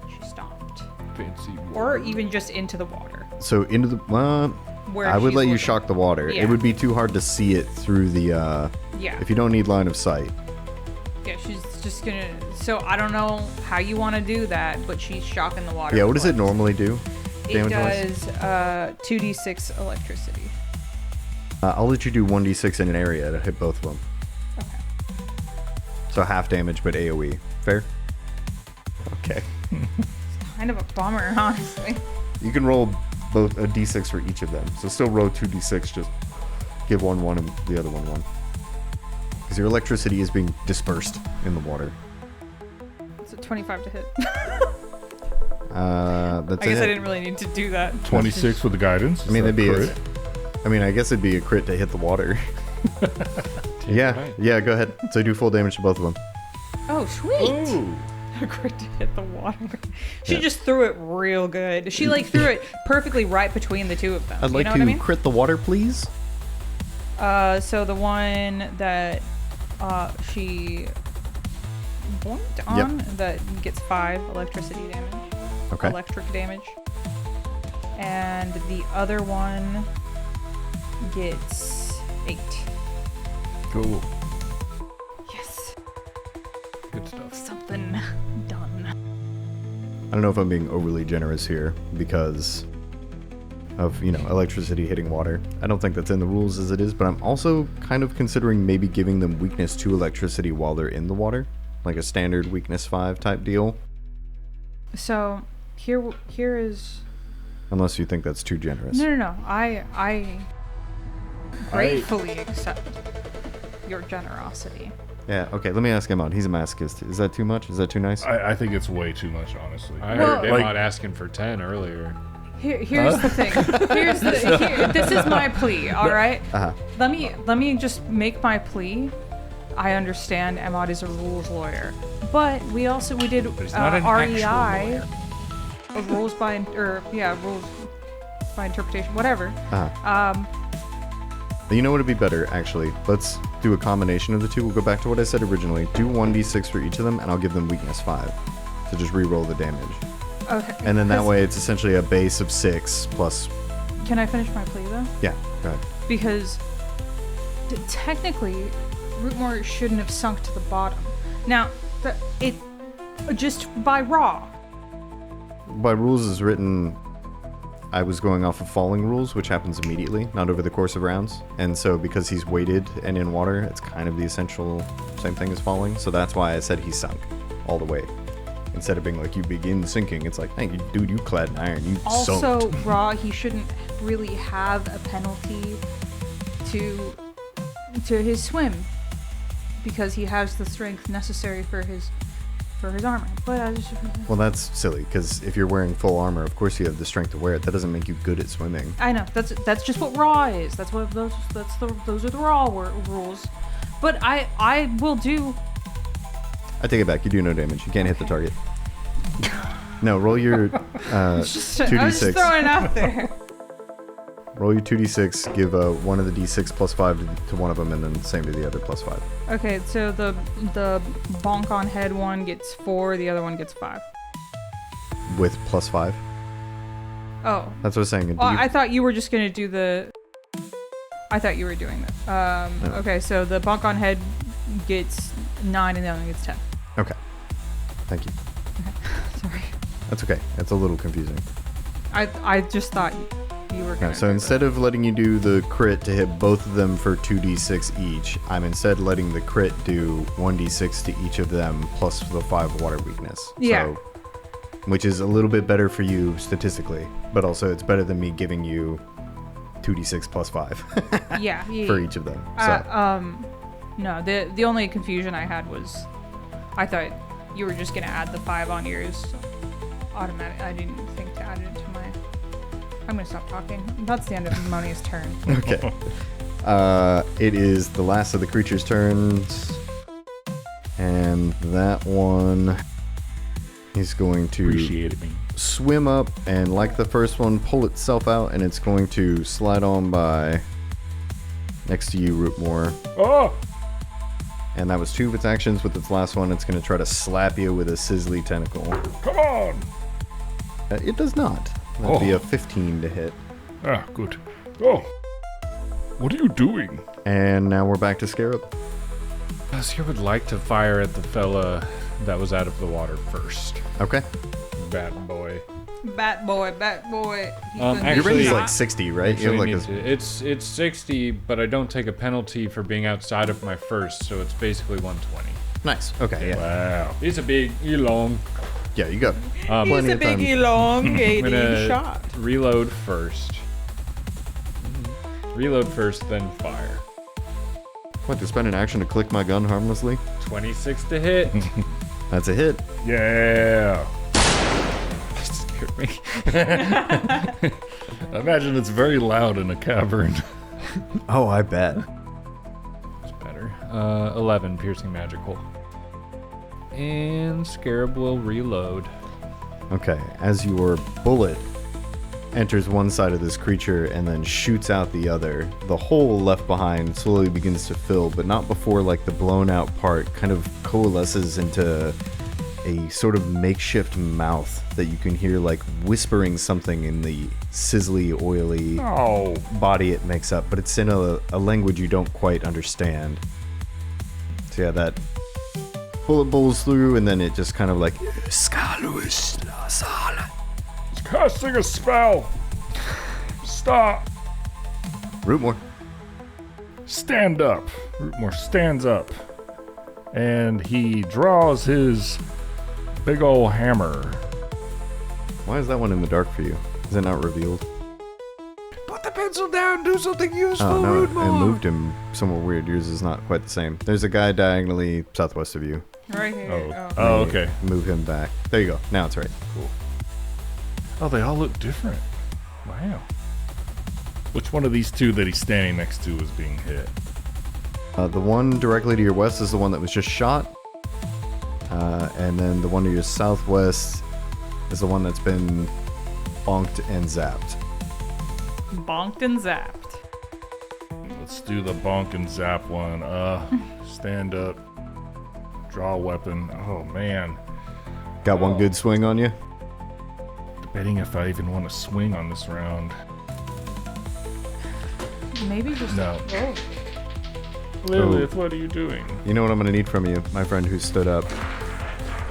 she stomped. Fancy. Or even just into the water. So into the... Where I would she's let you looking. shock the water. Yeah. It would be too hard to see it through the... Yeah. If you don't need line of sight. Yeah, she's just gonna... So I don't know how you want to do that, but she's shocking the water. Yeah, what with does it lights. normally do? It Damage-wise? does 2d6 electricity. I'll let you do 1d6 in an area to hit both of them. Okay. So half damage, but AoE. Fair? Okay. Kind of a bummer, honestly. You can roll both a d6 for each of them. So still roll 2d6, just give one and the other one. Because your electricity is being dispersed in the water. It's a 25 to hit. That's I guess it. I didn't really need to do that. 26 with the guidance. I mean, that'd be crit? I mean, I guess it'd be a crit to hit the water. Yeah, right. yeah, go ahead. So do full damage to both of them. Oh, sweet. Ooh. A crit to hit the water. She Yeah. just threw it real good. She like threw it perfectly right between the two of them. I'd You like know to what I mean? crit the water, please. So the one that she boinked on that gets 5 electricity damage. Okay. Electric damage. And the other one gets 8. Cool. Yes. Good stuff. Something done. I don't know if I'm being overly generous here because of, electricity hitting water. I don't think that's in the rules as it is, but I'm also kind of considering maybe giving them weakness to electricity while they're in the water. Like a standard weakness 5 type deal. So here is Unless you think that's too generous. no. I gratefully accept your generosity. Yeah, okay, let me ask Emad. He's a masochist. Is that too much? Is that too nice? I think it's way too much, honestly. I Well- heard Like- Emad asking for 10 earlier. Here's the thing. This is my plea. All right. Uh-huh. Let me just make my plea. I understand Emad is a rules lawyer, but we did he's not an REI, actual rules by interpretation, whatever. Uh-huh. You know what would be better, actually? Let's do a combination of the two. We'll go back to what I said originally. Do 1d6 for each of them, and I'll give them weakness 5. So just re-roll the damage. Okay. And then that 'Cause- way it's essentially a base of 6 plus... Can I finish my plea though? Yeah, go ahead. Because technically, Rootmoore shouldn't have sunk to the bottom. Now, it just by raw. By rules is written... I was going off of falling rules, which happens immediately, not over the course of rounds. And so because he's weighted and in water, it's kind of the essential same thing as falling. So that's why I said he sunk all the way. Instead of being like, you begin sinking, it's like, hey, dude, you clad in iron, you Also, sunk. raw, he shouldn't really have a penalty to his swim because he has the strength necessary for his armor. But I just Well, that's silly, because if you're wearing full armor, of course you have the strength to wear it. That doesn't make you good at swimming. I know that's just what raw is. Those are the raw rules. But I will do. I take it back. You do no damage. You can't hit the target. No, roll your I was just 2d6. throwing it out there. Roll your 2d6. Give one of the d6 plus 5 to one of them, and then the same to the other plus 5. Okay, so the bonk on head one gets 4, the other one gets 5. With plus 5. Oh. That's what I was saying. Well, I thought you were just gonna do the. I thought you were doing that. No. Okay, so the bonk on head gets 9 and the other one gets 10. Okay. Thank you. Sorry. That's okay. It's a little confusing. I just thought you were gonna. No, so do instead of letting you do the crit to hit both of them for 2d6 each, I'm instead letting the crit do 1d6 to each of them plus the 5 water weakness. Yeah. So, which is a little bit better for you statistically, but also it's better than me giving you 2d6 plus 5 yeah. for each of them. So, No, the only confusion I had was, I thought you were just gonna add the 5 on yours automatic. I didn't think to add it to my. I'm gonna stop talking. That's the end of Monia's turn. okay. It is the last of the creature's turns. And that one is going to Appreciate me. swim up and, like the first one, pull itself out, and it's going to slide on by next to you, Rootmoore. Oh! And that was 2 of its actions. With its last one, it's going to try to slap you with a sizzly tentacle. Come on! It does not. That'd be a 15 to hit. Ah, good. Oh, what are you doing? And now we're back to Scarab. Scarab would like to fire at the fella that was out of the water first. Okay. Bat boy. Bat boy. Your range Actually- is like 60, right? You have like It's 60, but I don't take a penalty for being outside of my first, so it's basically 120. Nice. Okay, yeah. Wow. It's a big long. Yeah, you got He's plenty a of time. big I'm elongated gonna shot. reload first. Reload first, then fire. What, to spend an action to click my gun harmlessly? 26 to hit. That's a hit. Yeah. That scared me. I imagine it's very loud in a cavern. Oh, I bet. It's better. 11 piercing magical. And Scarab will reload. Okay, as your bullet enters one side of this creature and then shoots out the other, the hole left behind slowly begins to fill, but not before like the blown out part kind of coalesces into a sort of makeshift mouth that you can hear like whispering something in the sizzly, oily Oh. body it makes up, but it's in a language you don't quite understand. So yeah, that bullet bowls through and then it just kind of like It's casting a spell. Stop. Rootmoore. Stand up. Rootmoore stands up. And he draws his big ol' hammer. Why is that one in the dark for you? Is it not revealed? Put the pencil down, do something useful, Oh no, Rootmoore. I moved him somewhere weird. Yours is not quite the same. There's a guy diagonally southwest of you. Right here. Oh, okay. Move him back. There you go. Now it's right. Oh, they all look different. Wow. Which one of these two that he's standing next to is being hit? The one directly to your west is the one that was just shot. And then the one to your southwest is the one that's been bonked and zapped. Bonked and zapped. Let's do the bonk and zap one. Stand up. Draw a weapon. Oh, man. Got one good swing on you? Debating if I even want to swing on this round. Maybe just. No. Oh. Lilith, what are you doing? You know what I'm going to need from you, my friend who stood up.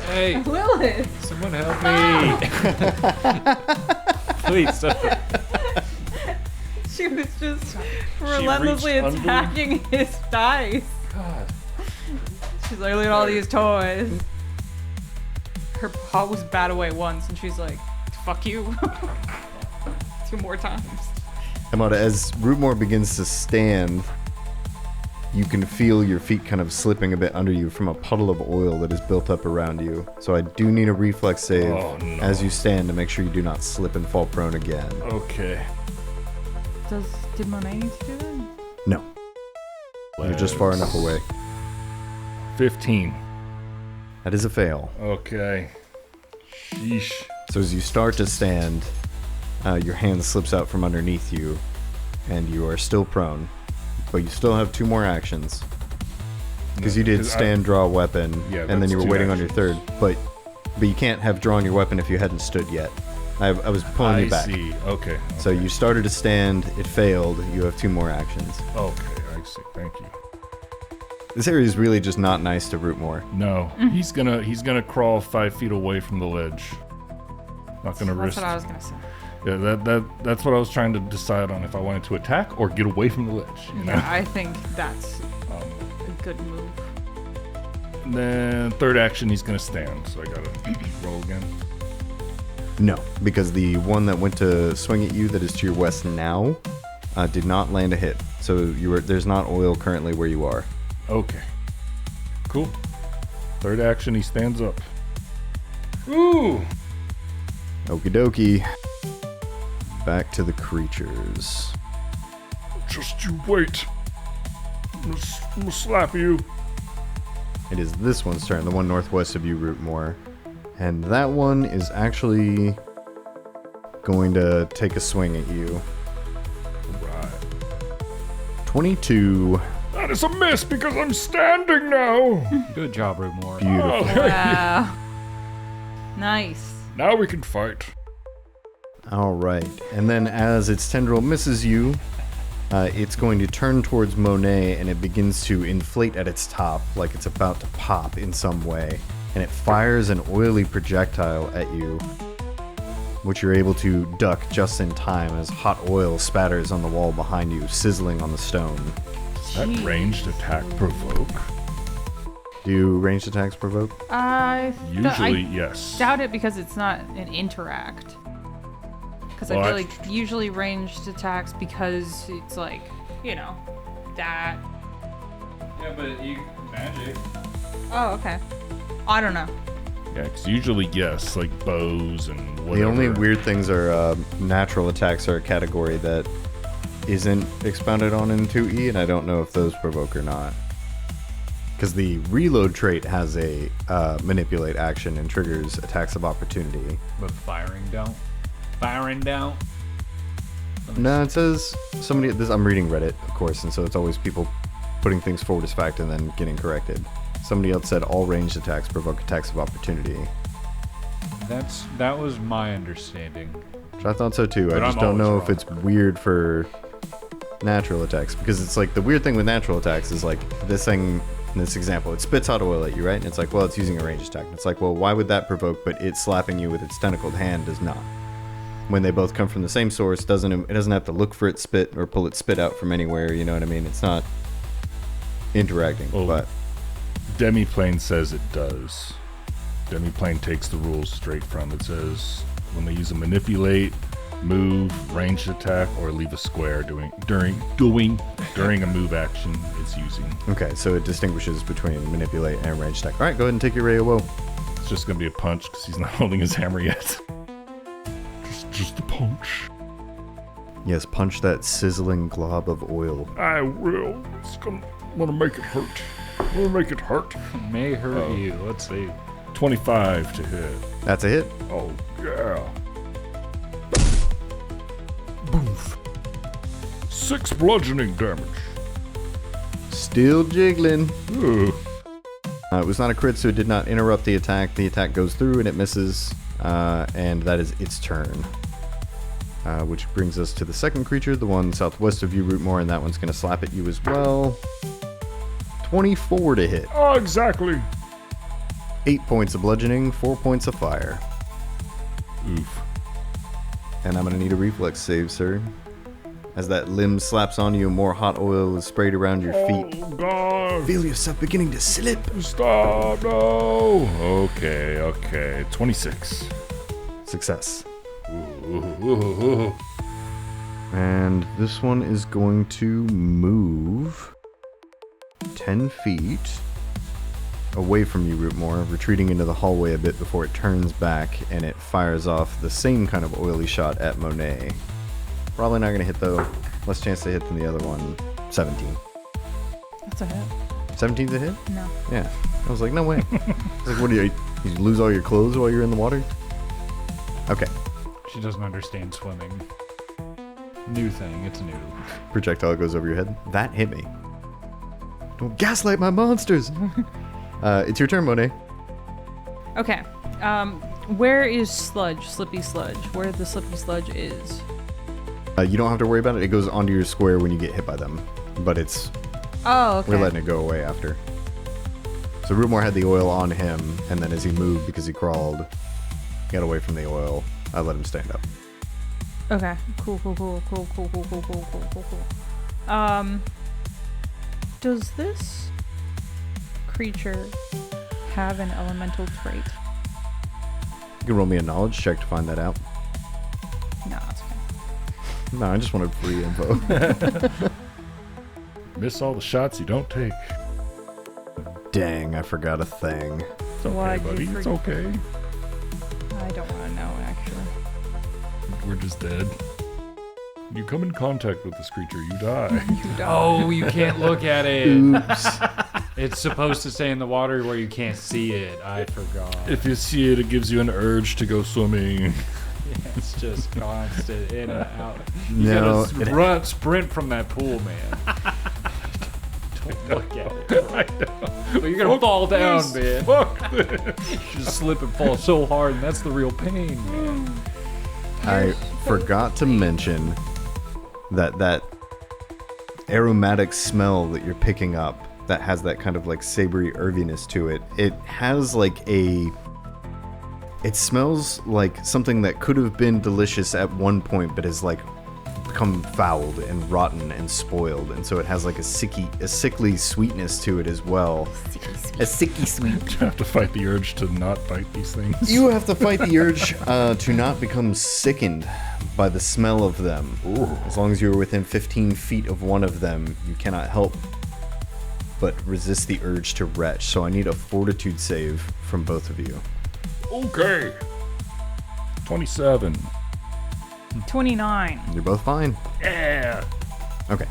Hey, Lilith! someone help me. Please stop. She was just relentlessly reached under? attacking his dice. God. She's like, look at all these toys. Her paw was bat away once, and she's like, fuck you. 2 more times. Emad, as Rootmoore begins to stand, you can feel your feet kind of slipping a bit under you from a puddle of oil that is built up around you. So I do need a reflex save Oh, no. as you stand to make sure you do not slip and fall prone again. Okay. Did Monet need to do that? No, you're just far enough away. 15. That is a fail. Okay. Sheesh. So as you start to stand, your hand slips out from underneath you, and you are still prone. But you still have 2 more actions. Because you did 'cause stand, draw a weapon, Yeah, and then that's you were 2 waiting on your actions. third. But you can't have drawn your weapon if you hadn't stood yet. I was pulling I you back. see. Okay. So you started to stand, it failed, you have 2 more actions. Okay, I see. Thank you. This area is really just not nice to Rootmoore. No, he's gonna crawl 5 feet away from the ledge. Not gonna That's risk. what I was gonna say. Yeah, that's what I was trying to decide on, if I wanted to attack or get away from the ledge. You know. Yeah, I think that's a good move. And then third action, he's gonna stand. So I gotta roll again. No, because the one that went to swing at you that is to your west now did not land a hit. So there's not oil currently where you are. Okay. Cool. Third action, he stands up. Ooh. Okie dokie. Back to the creatures. Just you wait. I'm gonna slap you. It is this one's turn, the one northwest of you, Rootmoore. And that one is actually going to take a swing at you. Right. 22 That is a miss because I'm standing now. Good job, Rootmoore. Beautiful. Wow. Nice. Now we can fight. All right. And then as its tendril misses you, it's going to turn towards Monet, and it begins to inflate at its top like it's about to pop in some way. And it fires an oily projectile at you, which you're able to duck just in time as hot oil spatters on the wall behind you, sizzling on the stone. Does that ranged attack provoke? Do ranged attacks provoke? Usually, yes. Doubt it because it's not an interact. Because I feel like usually ranged attacks because it's like, that. Yeah, but you magic. Oh, okay. I don't know. Yeah, because usually, yes, like bows and whatever. The only weird things are natural attacks are a category that isn't expounded on in 2E, and I don't know if those provoke or not. Because the reload trait has a manipulate action and triggers attacks of opportunity. But firing don't? Firing down? No, it says somebody. I'm reading Reddit, of course, and so it's always people putting things forward as fact and then getting corrected. Somebody else said all ranged attacks provoke attacks of opportunity. That was my understanding. Which I thought so too. But I just I'm don't know always if it's weird for natural attacks, because it's like the weird thing with natural attacks is like this thing. In this example, it spits hot oil at you, right? And it's like, well, it's using a ranged attack. And it's like, well, why would that provoke? But it slapping you with its tentacled hand does not. When they both come from the same source, it doesn't have to look for its spit or pull its spit out from anywhere. You know what I mean? It's not interacting. Oh. But Demiplane says it does. Demiplane takes the rules straight from it. Says when they use a manipulate, move, ranged attack, or leave a square during a move action, it's using. okay, so it distinguishes between manipulate and ranged attack. All right, go ahead and take your ray of woe. It's just gonna be a punch because he's not holding his hammer yet. Just a punch. Yes, punch that sizzling glob of oil. I will. It's gonna make it hurt. I'm gonna make it hurt. May hurt you. Let's see. 25 to hit. That's a hit. Oh yeah. Boof. 6 bludgeoning damage. Still jiggling. Ugh. It was not a crit, so it did not interrupt the attack. The attack goes through and it misses, and that is its turn. Which brings us to the second creature, the one southwest of you, Rootmoore, and that one's going to slap at you as well. 24 to hit. Oh, exactly. 8 points of bludgeoning, 4 points of fire. Oof. And I'm going to need a reflex save, sir. As that limb slaps on you, more hot oil is sprayed around your feet. Oh, God. Feel yourself beginning to slip. Stop. No. Okay. 26. Success. Ooh. And this one is going to move 10 feet away from you, Rootmoore, retreating into the hallway a bit before it turns back, and it fires off the same kind of oily shot at Monet. Probably not going to hit, though. Less chance to hit than the other one. 17. That's a hit. 17's a hit? No. Yeah. I was like, no way. I was like, what do you lose all your clothes while you're in the water? Okay. She doesn't understand swimming. New thing. It's new. Projectile goes over your head. That hit me. Don't gaslight my monsters! It's your turn, Monet. Okay. Where is sludge? Slippy sludge. Where the slippy sludge is. You don't have to worry about it. It goes onto your square when you get hit by them. But it's... Oh, okay. We're letting it go away after. So Rootmoore had the oil on him, and then as he moved, because he crawled, he got away from the oil. I let him stand up. Okay. Cool. Does this creature have an elemental trait? You can roll me a knowledge check to find that out. No, it's okay. No, I just wanted free info. Miss all the shots you don't take. Dang, I forgot a thing. It's okay, Why'd you buddy. It's forget? okay. I don't want to know, actually. We're just dead. You come in contact with this creature, you die. You don't. Oh, you can't look at it. Oops. It's supposed to stay in the water where you can't see it. I forgot. If you see it, it gives you an urge to go swimming. Yeah, it's just constant in and out. You No, gotta sprint from that pool, man. Look at it. Well, you're gonna fall down, man. Fuck this. You just slip and fall so hard, and that's the real pain, man. I forgot to mention that aromatic smell that you're picking up that has that kind of like savory herviness to it. It has like it smells like something that could have been delicious at one point, but has like become fouled and rotten and spoiled, and so it has like a sickly sweetness to it as well. A sicky sweet. You have to fight the urge to not bite these things. You have to fight the urge to not become sickened by the smell of them. Ooh. As long as you're within 15 feet of one of them, you cannot help but resist the urge to retch. So I need a fortitude save from both of you. Okay. 27. 29. You're both fine. Yeah. Okay.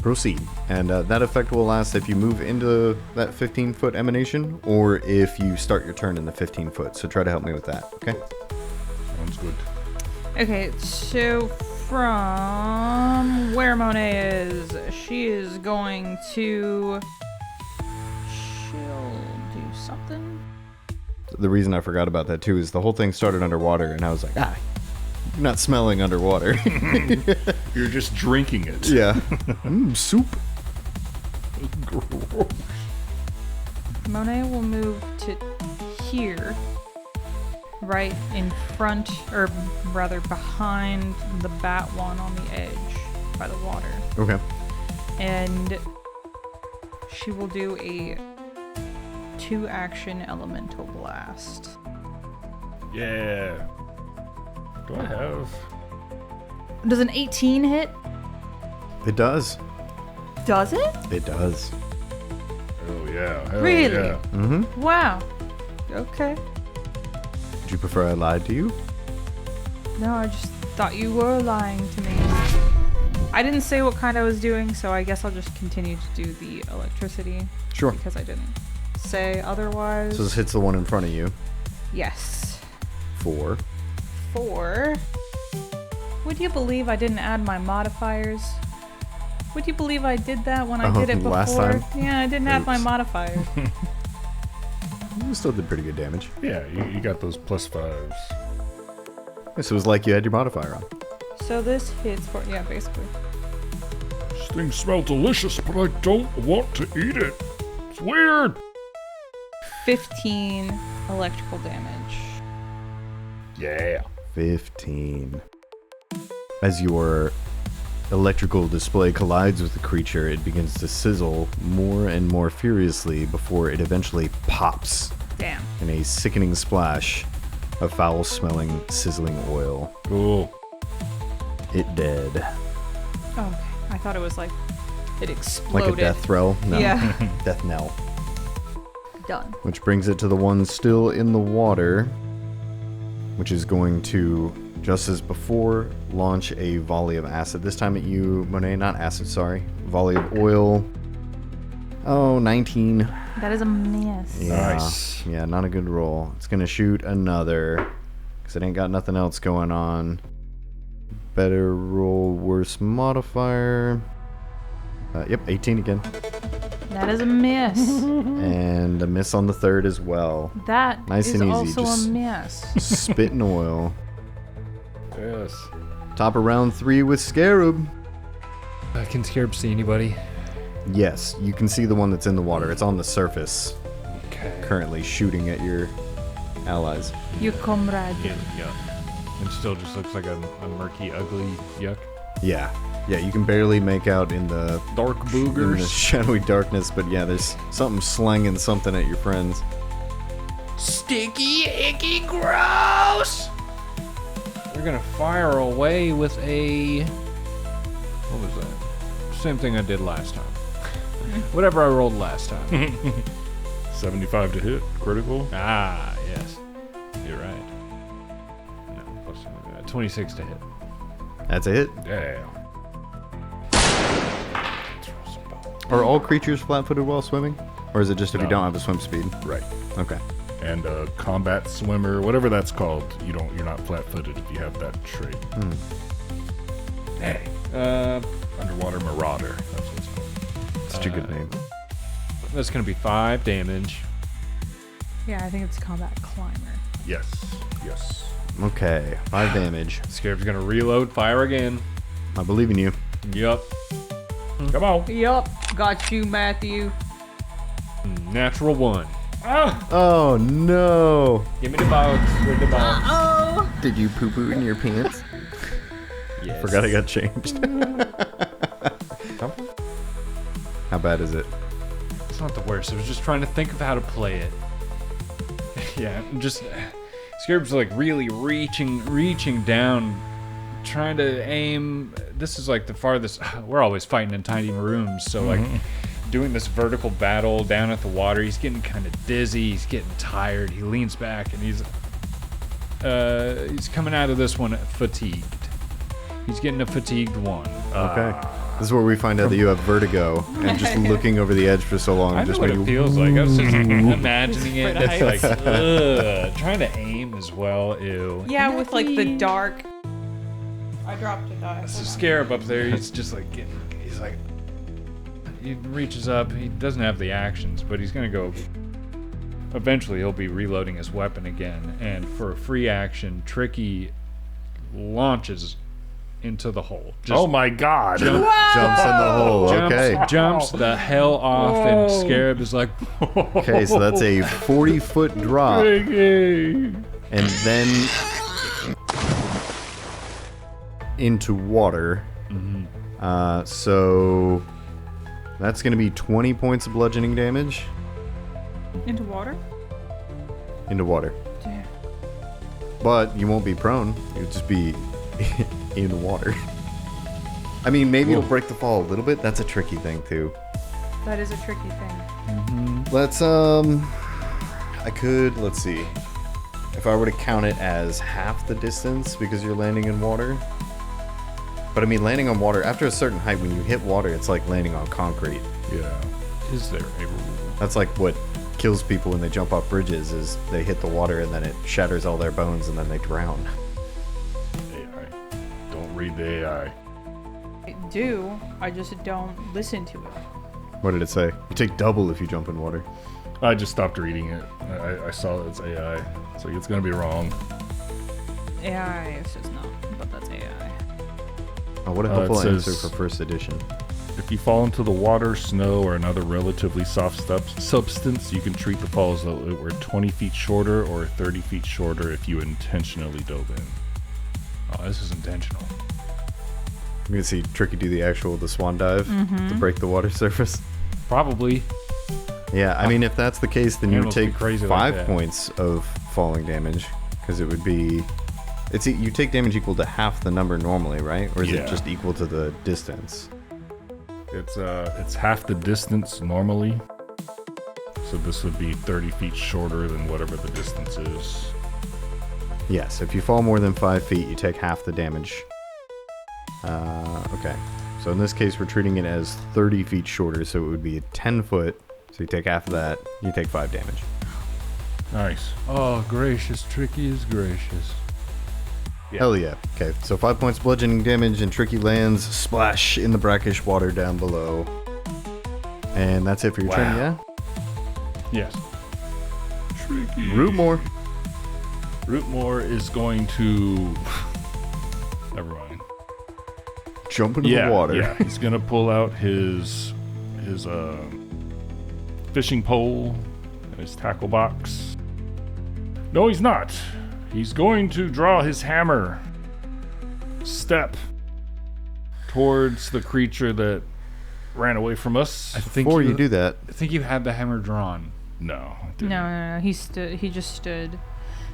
Proceed. And that effect will last if you move into that 15-foot emanation, or if you start your turn in the 15-foot. So try to help me with that, okay? Sounds good. Okay, so from where Monet is, she is going to... She'll do something. The reason I forgot about that, too, is the whole thing started underwater, and I was like, you're not smelling underwater. You're just drinking it. Yeah. Soup. Gross. Monet will move to here, right in front, or rather behind the bat one on the edge by the water. Okay. And she will do a 2-action elemental blast. Yeah. Do I have? Does an 18 hit? It does. Does it? It does. Oh yeah. Hell Really? Yeah. Mm-hmm. Wow. Okay. Would you prefer I lied to you? No, I just thought you were lying to me. I didn't say what kind I was doing, so I guess I'll just continue to do the electricity. Sure. Because I didn't say otherwise. So this hits the one in front of you. Yes. 4. 4. Would you believe I didn't add my modifiers? Would you believe I did that when I did it before? last time? Yeah, I didn't add my Oops. modifiers. You still did pretty good damage. Yeah, you got those +5s. So it was like you had your modifier on. So this hits for, yeah, basically. This thing smells delicious, but I don't want to eat it. It's weird. 15 electrical damage. Yeah. 15. As your electrical display collides with the creature, it begins to sizzle more and more furiously before it eventually pops Damn. in a sickening splash of foul-smelling, sizzling oil. Cool. It dead. Oh, okay. I thought it was like it exploded. Like a death throw? No. Yeah. Death knell. Done. Which brings it to the one still in the water, which is going to, just as before, launch a volley of acid. This time at you, Monet, not acid, sorry. Volley of oil. Oh, 19. That is a miss. Yeah. Nice. Yeah, not a good roll. It's going to shoot another, because it ain't got nothing else going on. Better roll, worse modifier. Yep, 18 again. That is a miss. And a miss on the third as well. That Nice is and easy, also just- a miss. Spitting oil. Yes. Top of round 3 with Scarab. Can Scarab see anybody? Yes, you can see the one that's in the water. It's on the surface, Okay. currently shooting at your allies. Your comrade. Yeah. And still just looks like a murky, ugly yuck. Yeah, you can barely make out in the Dark in the boogers. shadowy darkness, but yeah, there's something slanging something at your friends. Sticky, icky, gross! We're gonna fire away with a... What was that? Same thing I did last time. Whatever I rolled last time. 75 to hit. Critical. Ah, yes. You're right. No, plus 26 to hit. That's a hit. Yeah. Let's roll some bones. Are all creatures flat-footed while swimming? Or is it just if you No. don't have a swim speed? Right. Okay. And a combat swimmer, whatever that's called, you're not flat-footed if you have that trait. Hey. Underwater marauder. That's what it's called. Such a good name. That's gonna be 5 damage. Yeah, I think it's combat climber. Yes. Yes. Okay, 5 damage. Scarab's gonna reload, fire again. I believe in you. Yup. Come on. Yup, got you, Matthew. Natural 1. Oh no! Give me the box. With the box. Oh. Did you poo poo in your pants? Yes. Forgot I got changed. How bad is it? It's not the worst. I was just trying to think of how to play it. Yeah, just Scarab's like really reaching down, trying to aim. This is like the farthest. We're always fighting in tiny rooms, so like doing this vertical battle down at the water. He's getting kind of dizzy. He's getting tired. He leans back and he's coming out of this one fatigued. He's getting a fatigued 1. Okay. This is where we find out that you have vertigo and just looking over the edge for so long. I know just what made it you- feels like. I was just imagining it. Afraid of It's like, ugh. Trying to aim as well. Ew. Yeah, with like the dark. I dropped a die. So Scarab up there, he's just like he reaches up. He doesn't have the actions, but he's gonna go. Eventually, he'll be reloading his weapon again, and for a free action, Tricky launches into the hole. Just Oh my God. Jumps in the hole. Okay. jumps the hell off, and Scarab is like, Okay, so that's a 40-foot drop. And then into water. So that's going to be 20 points of bludgeoning damage Into water? into water. Damn. But you won't be prone. You'll just be in water. I mean, maybe it'll break the fall a little bit. That's a tricky thing, too. That is a tricky thing. Let's see. If I were to count it as half the distance because you're landing in water. But I mean, landing on water, after a certain height, when you hit water, it's like landing on concrete. Yeah. Is there a rule? That's like what kills people when they jump off bridges, is they hit the water and then it shatters all their bones and then they drown. AI. Don't read the AI. I do. I just don't listen to it. What did it say? You take double if you jump in water. I just stopped reading it. I saw it's AI. So it's going to be wrong. AI is just not, but that's AI. Oh, what a It helpful says- answer for first edition. If you fall into the water, snow, or another relatively soft substance, you can treat the fall as though it were 20 feet shorter or 30 feet shorter if you intentionally dove in. "Oh, this is intentional." I'm gonna see Tricky do the swan dive to break the water surface. Probably. Yeah, I mean, if that's the case, then you would Animals be take crazy like 5 that. points of falling damage, because it would be. You take damage equal to half the number normally, right? Or is Yeah. it just equal to the distance? It's half the distance normally. So this would be 30 feet shorter than whatever the distance is. Yes, if you fall more than 5 feet, you take half the damage. Okay. So in this case, we're treating it as 30 feet shorter, so it would be 10 foot. So you take half of that, you take 5 damage. Nice. Oh, gracious, Tricky is gracious. Yeah. Hell yeah. Okay, so 5 points bludgeoning damage, and Tricky lands splash in the brackish water down below. And that's it for your turn, yeah? Yes. Tricky. Rootmoore. Rootmoore is going to. Never mind. Jump into the water. Yeah, he's gonna pull out his fishing pole and his tackle box. No, he's not. He's going to draw his hammer. Step towards the creature that ran away from us. I think Before you do that, I think you had the hammer drawn. No, I No, didn't. no, no. He stood. He just stood.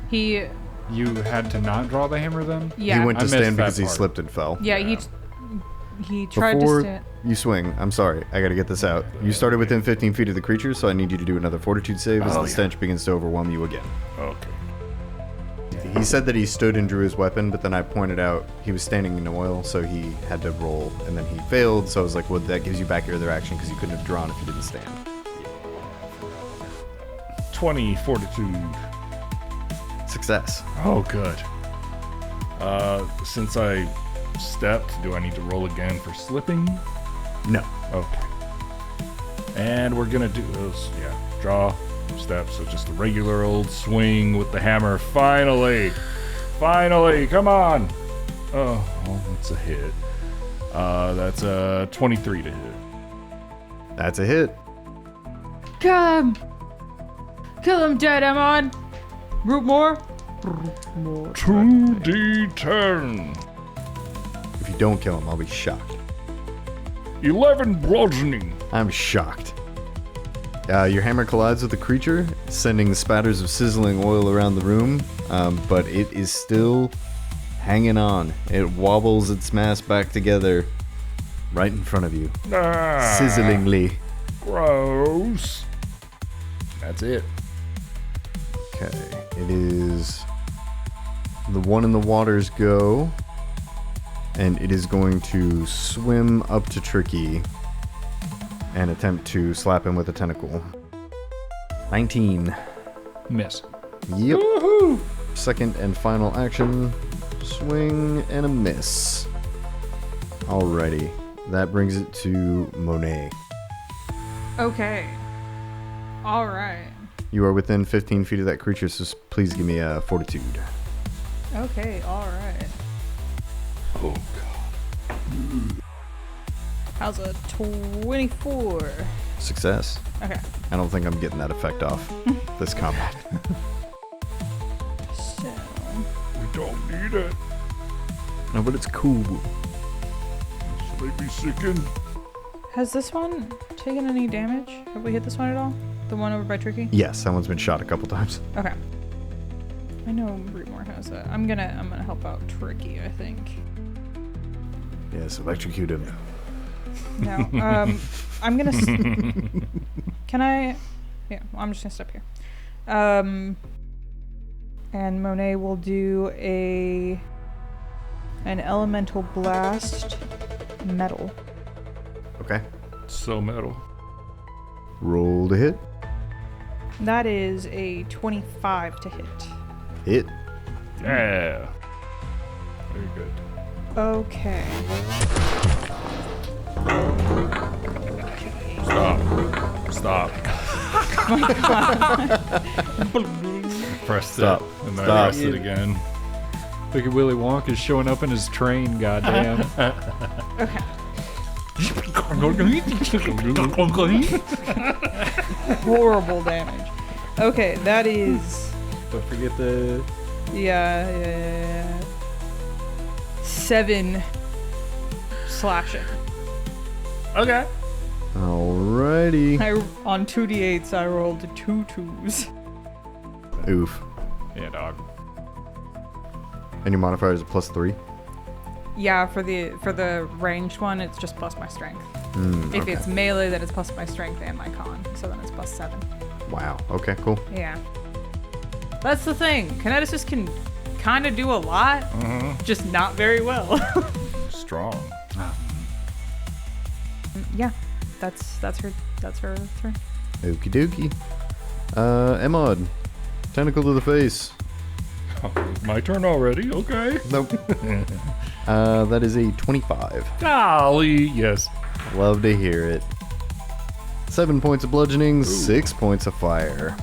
He. You had to not draw the hammer then? Yeah. he went I to missed stand that because he part. slipped and fell. Yeah. Yeah. He tried Before to stand. you swing, I'm sorry, I gotta get this out. You started within 15 feet of the creature, so I need you to do another fortitude save as Oh, the yeah. stench begins to overwhelm you again. Okay. He said that he stood and drew his weapon, but then I pointed out he was standing in oil, so he had to roll, and then he failed, so I was like, well, that gives you back your other action because you couldn't have drawn if you didn't stand. 20 fortitude. Success. Oh, good. Since I stepped, do I need to roll again for slipping? No. Okay. And we're gonna do those, draw steps. So just a regular old swing with the hammer. Finally, come on. Oh, well, that's a hit. That's a 23 to hit. That's a hit. Kill him! Kill him dead, Emad! Rootmoore? 2d10. If you don't kill him, I'll be shocked. 11 bludgeoning. I'm shocked. Your hammer collides with the creature, sending spatters of sizzling oil around the room, but it is still hanging on. It wobbles its mass back together right in front of you. Sizzlingly. Gross. That's it. Okay, it is the one in the water's go, and it is going to swim up to Tricky and attempt to slap him with a tentacle. 19. Miss. Yep. Second and final action. Swing and a miss. Alrighty. That brings it to Monet. Okay. Alright. You are within 15 feet of that creature, so please give me a fortitude. Okay, alright. Oh, God. How's a 24? Success. Okay. I don't think I'm getting that effect off this combat. So, We don't need it. No, but it's cool. Should they be sickened? has this one taken any damage? Have we hit this one at all? The one over by Tricky? Yes, that one's been shot a couple times. Okay. I know Rootmoore has that. I'm gonna help out Tricky, I think. Yes, electrocute him. No. I'm gonna. Can I? Yeah, well, I'm just gonna step here. And Monet will do an elemental blast, metal. Okay. So metal. Roll to hit. That is a 25 to hit. Hit. Yeah. Very good. Okay. Stop. Press Stop. it. And then Stop. press it again. Look at Willy Wonka showing up in his train, goddamn. Okay. Horrible damage. Okay, that is. Don't forget the... Yeah. 7 slashing. Okay. Alrighty. On 2d8s, I rolled 2 2s. Oof. Yeah, dog. And your modifier is a +3? Yeah, for the ranged one, it's just plus my strength. If Okay. it's melee, then it's plus my strength and my con. So then it's +7. Wow. Okay, cool. Yeah. That's the thing. Kineticist can kind of do a lot, just not very well. Strong. Yeah, that's her turn. Okie dokie. Emad. Tentacle to the face. Oh, my turn already? Okay. Nope. That is a 25. Golly, yes. Love to hear it. 7 points of bludgeoning, 6 points of fire.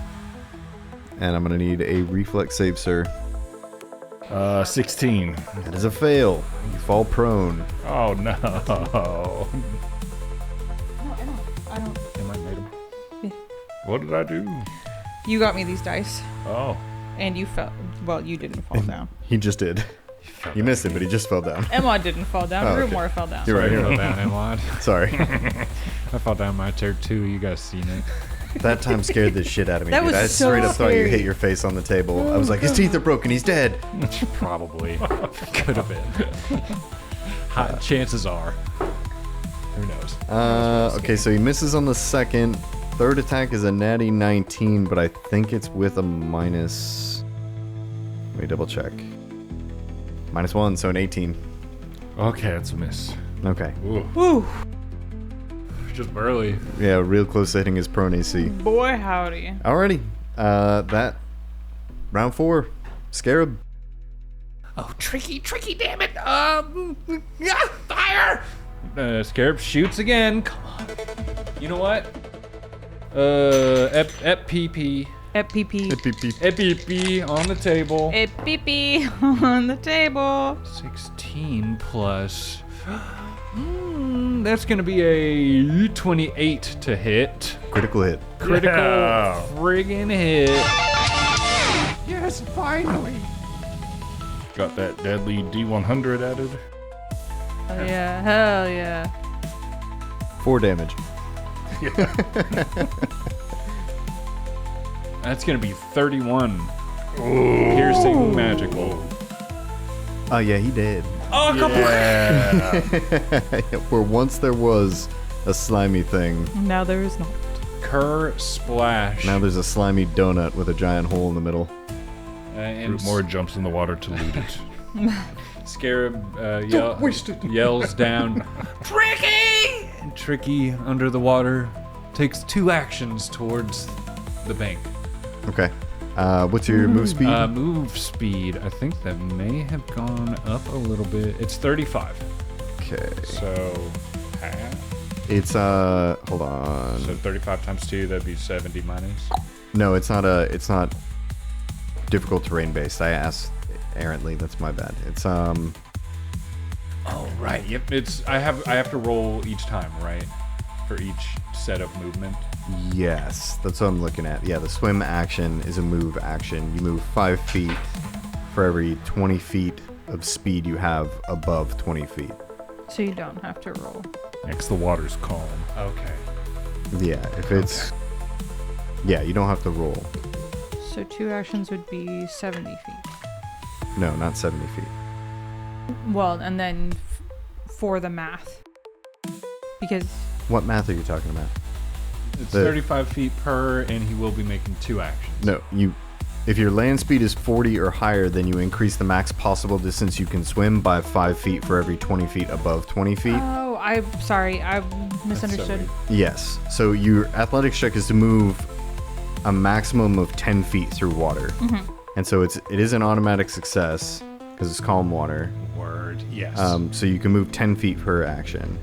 And I'm gonna need a reflex save, sir. 16. That is a fail. You fall prone. Oh, no. No, I don't. Am I made him? What did I do? You got me these dice, Oh. and you fell. Well, you didn't fall down. He just did. You missed it, but he just fell down. Emad didn't fall down. Oh, okay. Rootmoore fell down. You're right. I You're fell right. down, Emad. Sorry. I fell down my turn too. You guys seen it? That time scared the shit out of me, That dude. was I so straight up thought you scary. hit your face on the table. I was like, his teeth are broken. He's dead. Probably. Could have been. Chances are. Who knows? Okay, so he misses on the second. Third attack is a natty 19, but I think it's with a minus... Let me double check. -1, so an 18. Okay, that's a miss. Okay. Ooh. Woo, Just barely. Yeah, real close to hitting his prone AC. boy howdy. Alrighty. That... Round 4. Scarab. Oh, tricky, damn it. Fire! Scarab shoots again. Come on. You know what? PP. PP. PP on the table. PP on the table. 16 plus. That's gonna be a 28 to hit. Critical hit. Critical Yeah. friggin' hit. Yes, finally. Got that deadly D100 added. Hell yeah. Hell yeah. 4 damage. That's gonna be 31. Piercing magical. Oh yeah, he did. Oh, Yeah. Where once there was a slimy thing, Now there is not. Cur splash. now there's a slimy donut with a giant hole in the middle. And Rootmoore jumps in the water to loot it. Scarab yells down, Tricky! And Tricky, under the water, takes 2 actions towards the bank. Okay. What's your move speed? Move speed, I think that may have gone up a little bit. It's 35. Okay. So, half. It's hold on. So 35 times 2, that'd be 70 minus. No, it's not difficult terrain based. I asked errantly. That's my bad. It's Oh, right. Yep. I have to roll each time, right? For each set of movement. yes, that's what I'm looking at. Yeah, the swim action is a move action. You move 5 feet for every 20 feet of speed you have above 20 feet. So you don't have to roll. Next, the water's calm. Okay. Yeah, if it's yeah, you don't have to roll. So 2 actions would be 70 feet. No, not 70 feet. Well, and then for the math. Because What math are you talking about? It's The- 35 feet per, and he will be making 2 actions. No, if your land speed is 40 or higher, then you increase the max possible distance you can swim by 5 feet for every 20 feet above 20 feet. oh, I'm sorry, I misunderstood. weird. Yes. So your athletics check is to move a maximum of 10 feet through water. And so it is an automatic success because it's calm water. Word. Yes. So you can move 10 feet per action.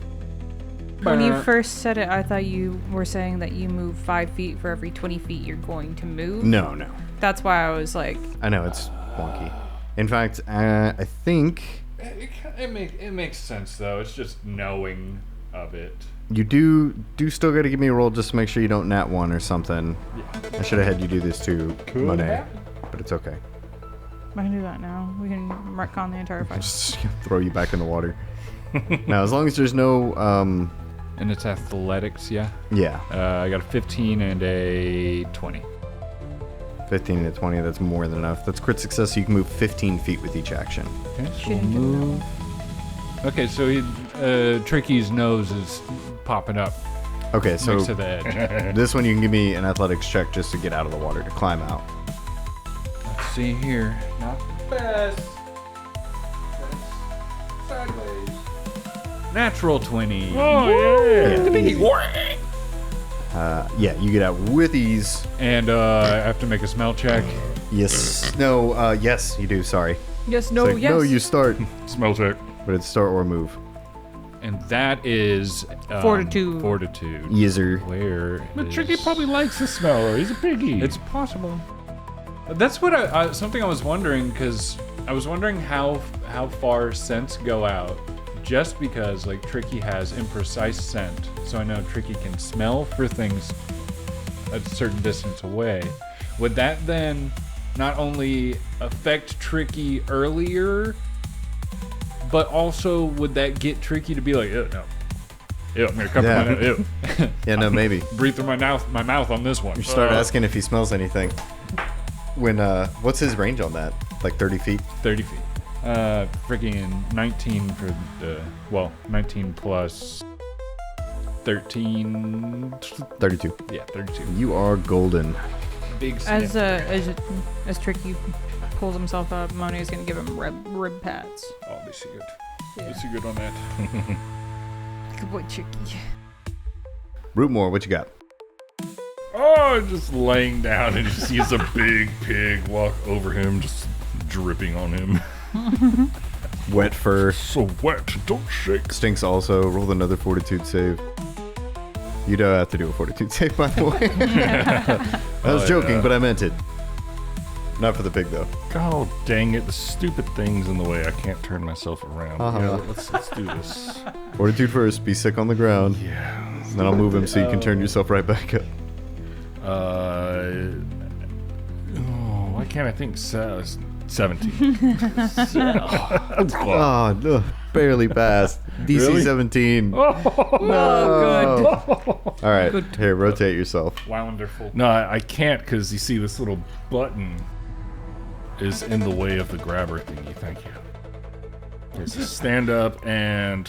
When you first said it, I thought you were saying that you move 5 feet for every 20 feet you're going to move. No. That's why I was like, I know, it's wonky. In fact, I think It makes sense though. It's just knowing of it. you do still got to give me a roll just to make sure you don't nat 1 or something. I should have had you do this too, Monet. But it's okay. I can do that now. We can retcon the entire fight. Just throw you back in the water. Now, as long as there's no, And it's athletics, yeah. yeah, I got a 15 and a 20. 15 to 20, that's more than enough. That's crit success, so you can move 15 feet with each action. Okay, so She we'll didn't give me that move. Okay, so Tricky's nose is popping up Okay, so next to the edge. this one you can give me an athletics check just to get out of the water, to climb out. Let's see here. Not the best. That's sideways. Natural 20. Oh, Yeah, you get out with ease. And I have to make a smell check. Yes. No, yes, you do, sorry. Yes, It's no, like, yes. no, you start, Smell check. but it's start or move. And that is Fortitude. Fortitude. Yeezer. Where But is- Tricky probably likes the smell, or he's a piggy. It's possible. That's what something I was wondering, because I was wondering how far scents go out, just because like Tricky has imprecise scent, so I know Tricky can smell for things a certain distance away. Would that then not only affect Tricky earlier, but also would that get Tricky to be like, ew, no, ew, I'm gonna cover Yeah. my nose, ew, Yeah, no, maybe. breathe through my mouth on this one. You start asking if he smells anything. When, what's his range on that? Like 30 feet? 30 feet. Freaking 19 for the, 19 plus 13. 32. Yeah, 32. You are golden. Big As sniff. as Tricky pulls himself up, Monet's gonna give him rib pats. Oh, they see good. Yeah. They see good on that. Good boy, Tricky. Rootmoore, what you got? Oh, just laying down and just sees a big pig walk over him, just dripping on him. Wet fur. So wet, don't shake. Stinks also. Roll another fortitude save. You don't have to do a fortitude save, by the way. I was joking, but I meant it. Not for the pig, though. God dang it, the stupid thing's in the way. I can't turn myself around. Yeah, let's do this. Fortitude first, be sick on the ground. Yeah. Then I'll move him so you can turn yourself right back up. Why can't I think 17? Oh, no, barely passed. DC Really? 17. Oh, All right, here, rotate yourself. Wonderful. No, I can't because you see this little button is in the way of the grabber thingy. Thank you. Okay, so stand up and...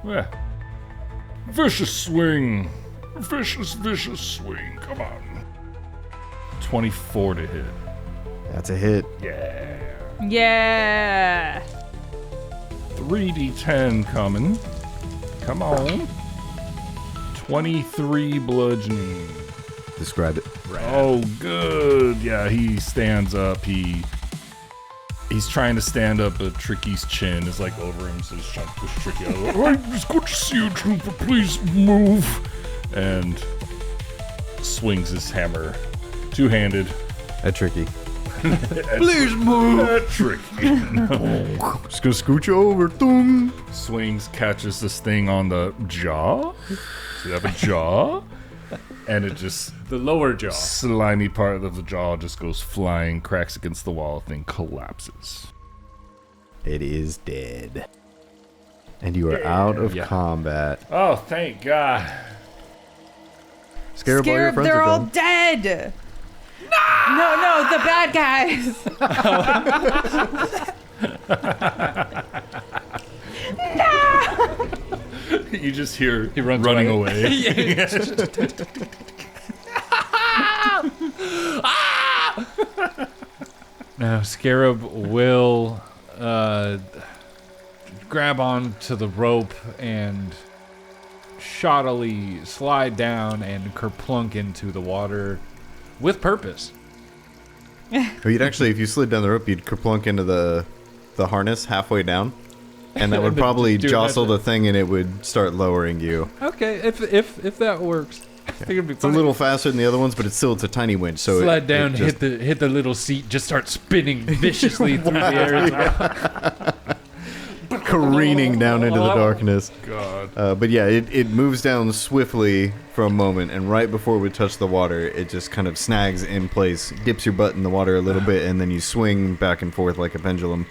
Yeah. Vicious swing. Vicious swing. Come on. 24 to hit. That's a hit. Yeah. good. Yeah. 3d10 coming. Come on. 23 bludgeoning. Describe it. Oh, good. Yeah, he stands up. He's trying to stand up, but Tricky's chin is like over him, so he's trying to push Tricky out of the way. It's good to see you, Trooper. Please move. And swings his hammer. Two-handed. At Tricky. Please move. At Tricky. Just gonna scoot you over. Thung. Swings, catches this thing on the jaw. So you have a jaw. And it just... The lower jaw. slimy part of the jaw just goes flying, cracks against the wall, thing collapses. It is dead. And you are out of combat. Oh, thank God. Scarab, all your Scarab, friends they're are all gone. dead. No, the bad guys. You just hear He runs running away. away. Now, Scarab will grab onto the rope and shoddily slide down and kerplunk into the water with purpose. Oh, you'd actually, if you slid down the rope, you'd kerplunk into the harness halfway down. And that would probably Do jostle that. the thing and it would start lowering you. Okay, if that works, I think it'd be It's a fine. little faster than the other ones, but it's a tiny winch. So Slide it down, just, hit the little seat, just start spinning viciously through the air. careening down into the darkness. God. But yeah, it moves down swiftly for a moment, and right before it would touch the water, it just kind of snags in place, dips your butt in the water a little bit, and then you swing back and forth like a pendulum.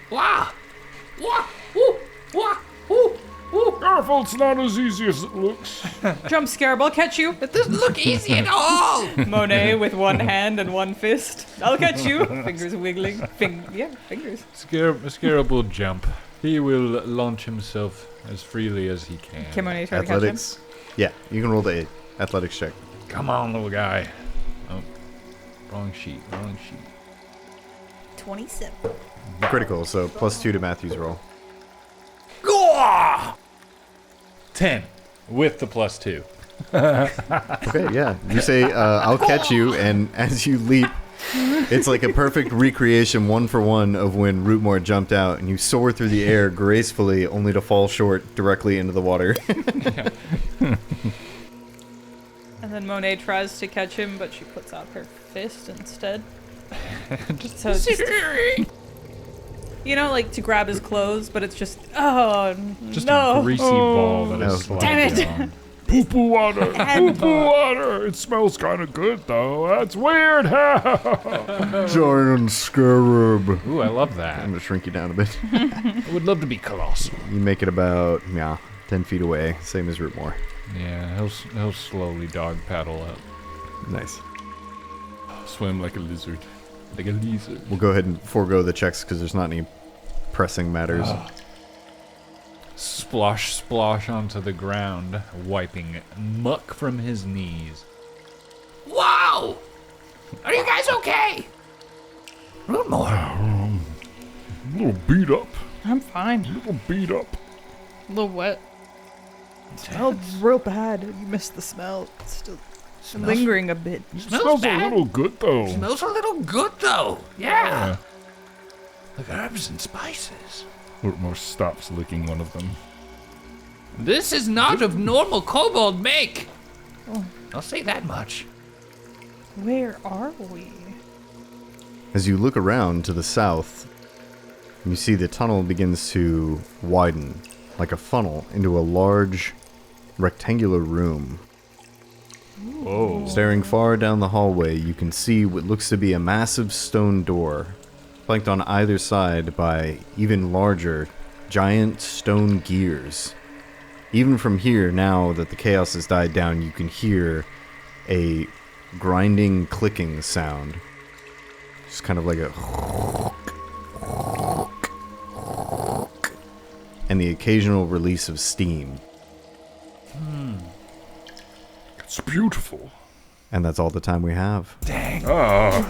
Careful, it's not as easy as it looks. Jump, Scarab, I'll catch you. It doesn't look easy at all. Monet with one hand and one fist. I'll catch you. Fingers wiggling. Fingers. Scarab will jump. He will launch himself as freely as he can. Can Monet try to catch him? Athletics. Yeah, you can roll the athletics check. Come on, little guy. Oh, wrong sheet. 27. Critical, so +2 to Matthew's roll. 10 with the +2. Okay, yeah. You say, I'll catch you, and as you leap, it's like a perfect recreation, 1-for-1, of when Rootmoore jumped out, and you soar through the air gracefully, only to fall short directly into the water. And then Monet tries to catch him, but she puts out her fist instead. just, you know, like to grab his clothes, but it's just, Just no. a greasy ball that No. is sliding Damn it. down. Poo-poo water. Poo-poo water. It smells kind of good, though. That's weird. Giant Scarab. Ooh, I love that. I'm going to shrink you down a bit. I would love to be colossal. You make it about, 10 feet away, same as Rootmoore. Yeah, he'll slowly dog paddle up. Nice. Swim like a lizard. Like a lizard. We'll go ahead and forego the checks because there's not any pressing matters. Splosh, splosh onto the ground, wiping muck from his knees. Wow! Are you guys okay? Rootmoore. A little beat up. I'm fine. A little beat up. A little wet. Smelled real bad. You missed the smell. It's still lingering a bit. Smells bad. a little good, though. Smells a little good though. Yeah. Like herbs and spices. Rootmoore stops licking one of them. This is not of normal kobold make. I'll say that much. Where are we? As you look around to the south, you see the tunnel begins to widen like a funnel into a large rectangular room. Whoa. Staring far down the hallway, you can see what looks to be a massive stone door, flanked on either side by even larger, giant stone gears. Even from here, now that the chaos has died down, you can hear a grinding, clicking sound. Just kind of like a... and the occasional release of steam. It's beautiful. And that's all the time we have. Oh,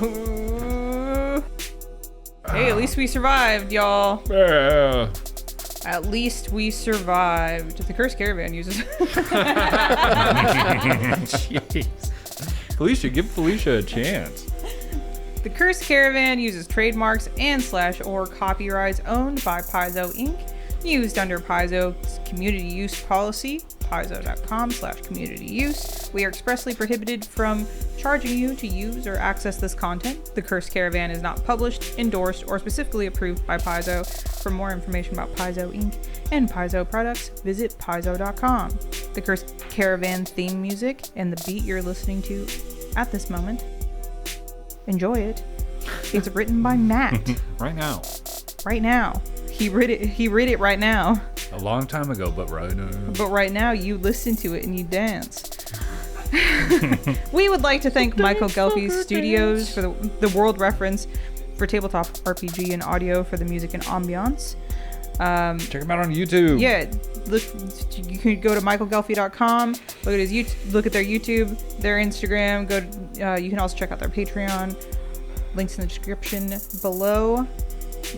Hey, at least we survived, y'all. yeah. At least we survived. The Cursed Caravan uses. Jeez. Felicia, give Felicia a chance. The Cursed Caravan uses trademarks and /or copyrights owned by Paizo Inc. Used under Paizo's community use policy, paizo.com/community use. We are expressly prohibited from charging you to use or access this content. The Cursed Caravan is not published, endorsed, or specifically approved by Paizo. For more information about Paizo Inc. and Paizo products, visit paizo.com. The Cursed Caravan theme music and the beat you're listening to at this moment, enjoy it. It's written by Matt. Right now. Right now. He read it right now. A long time ago, but right now. But right now, you listen to it and you dance. We would like to thank Michael Gelfie Studios for the world reference for tabletop RPG and audio for the music and ambiance. Check him out on YouTube. Yeah, look, you can go to michaelgelfie.com, look at their YouTube, their Instagram. You can also check out their Patreon. Links in the description below.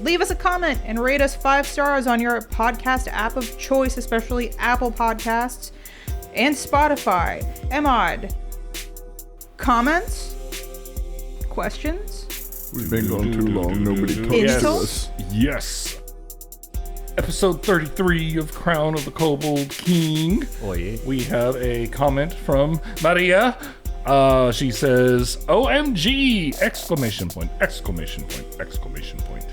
Leave us a comment and rate us 5 stars on your podcast app of choice, especially Apple Podcasts and Spotify. Emad, comments? Questions? We've been going too long. Nobody talks to Insults? us. Yes. Episode 33 of Crown of the Kobold King. Oh, yeah. We have a comment from Maria. She says, OMG! Exclamation point, exclamation point, exclamation point.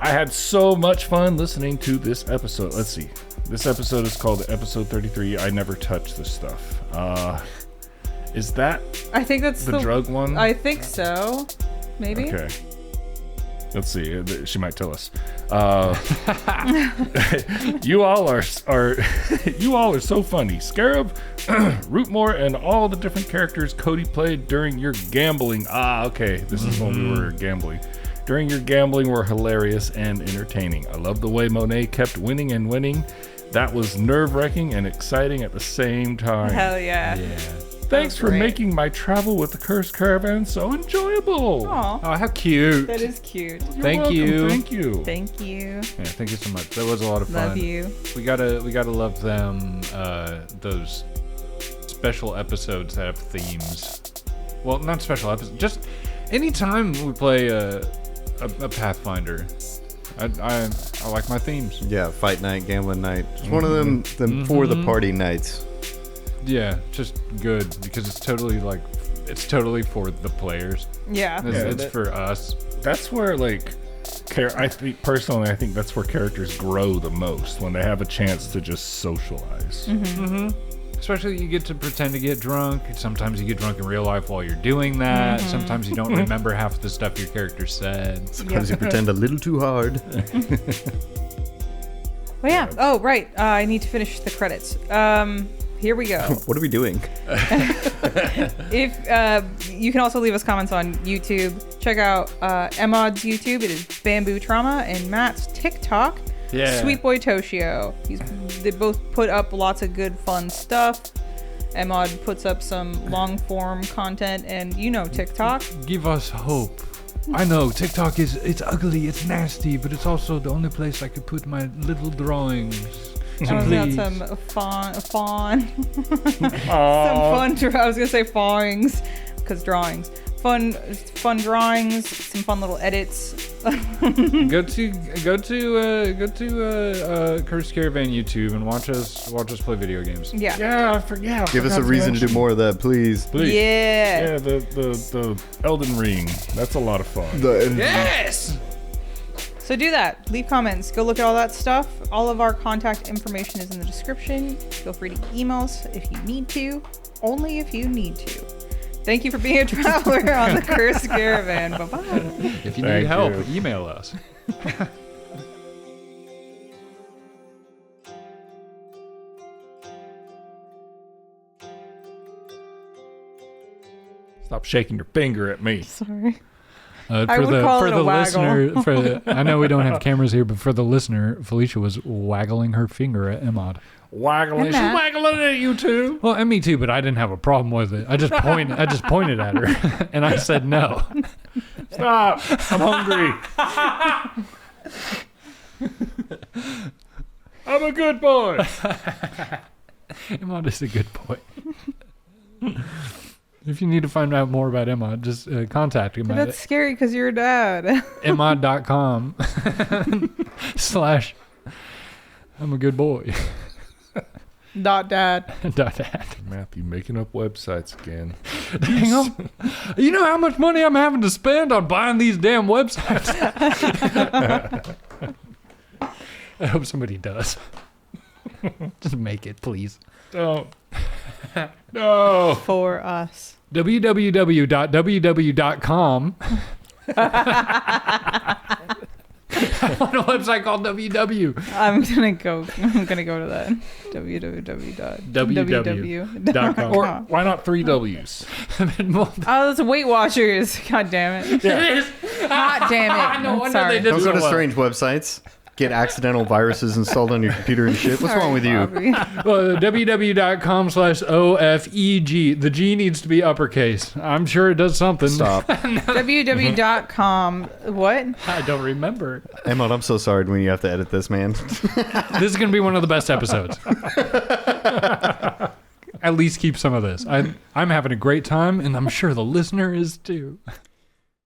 I had so much fun listening to this episode. Let's see. This episode is called episode 33. I never touch this stuff. Is that I think that's the drug one? I think so. Maybe. Okay. Let's see. She might tell us. You all are you all are so funny. Scarab, Rootmoore, and all the different characters Cody played during your gambling. Okay. This is when we were gambling. During your gambling were hilarious and entertaining. I love the way Monet kept winning and winning. That was nerve-wracking and exciting at the same time. Hell yeah. Thanks for great. making my travel with the Cursed Caravan so enjoyable. Aw, Oh, how cute. that is cute. You're Thank welcome. you. Thank you. Thank you. Yeah, thank you so much. That was a lot of fun. Love you. We gotta love them. Those special episodes that have themes. Well, not special episodes. Just anytime we play a Pathfinder, I like my themes. Yeah, fight night, gambling night. Just one of them for the party nights. Yeah, just good because it's totally for the players. Yeah. It's for us. That's where I think personally, I think that's where characters grow the most, when they have a chance to just socialize. Especially you get to pretend to get drunk. Sometimes you get drunk in real life while you're doing that. Sometimes you don't remember half the stuff your character said. Sometimes you pretend a little too hard. Well, yeah. Oh, right. I need to finish the credits. Here we go. What are we doing? If you can also leave us comments on YouTube. Check out Emad's YouTube. It is Bamboo Trauma, and Matt's TikTok. Yeah. Sweet Boy Toshio. They both put up lots of good, fun stuff. Emad puts up some long form content, and TikTok. Give us hope. I know TikTok it's ugly, it's nasty, but it's also the only place I could put my little drawings. So I was please. got some fawn. Some fun. I was gonna say drawings, because drawings. fun drawings, some fun little edits. Go to Cursed Caravan YouTube and watch us play video games. Yeah. Yeah, I forgot. Give us a reason to do more of that, please. Please. Yeah. Yeah, the Elden Ring. That's a lot of fun. Yes! So do that. Leave comments. Go look at all that stuff. All of our contact information is in the description. Feel free to email us if you need to. Only if you need to. Thank you for being a traveler on the Cursed Caravan. Bye-bye. If you Thank need help, you. email us. Stop shaking your finger at me. Sorry. For I would call for it a the waggle. listener, I know we don't have cameras here, but for the listener, Felicia was waggling her finger at Emad. Waggling. She's Emad. waggling at you too. Well, and me too, but I didn't have a problem with it. I just pointed at her, and I said no. Stop. I'm hungry. I'm a good boy. Emad is a good boy. If you need to find out more about Emad, just contact him That's scary because you're a dad. Emad.com / I'm a good boy. Dad. .dad. Matthew making up websites again. Hang on. You know how much money I'm having to spend on buying these damn websites? I hope somebody does. Just make it, please. Don't. No. For us. www.ww.com. I want a website called WW. I'm gonna go to that. www.ww.com. Or why not 3 W's? Oh, that's Weight Watchers. God damn it. It is. God damn it. No I'm wonder sorry. they did Don't so go to well. strange websites. Get accidental viruses installed on your computer and shit. What's wrong with you? www.com/OFEG. The G needs to be uppercase. I'm sure it does something. Stop. www.com. What? I don't remember. Emma, I'm so sorry when you have to edit this, man. This is going to be one of the best episodes. At least keep some of this. I'm having a great time, and I'm sure the listener is too.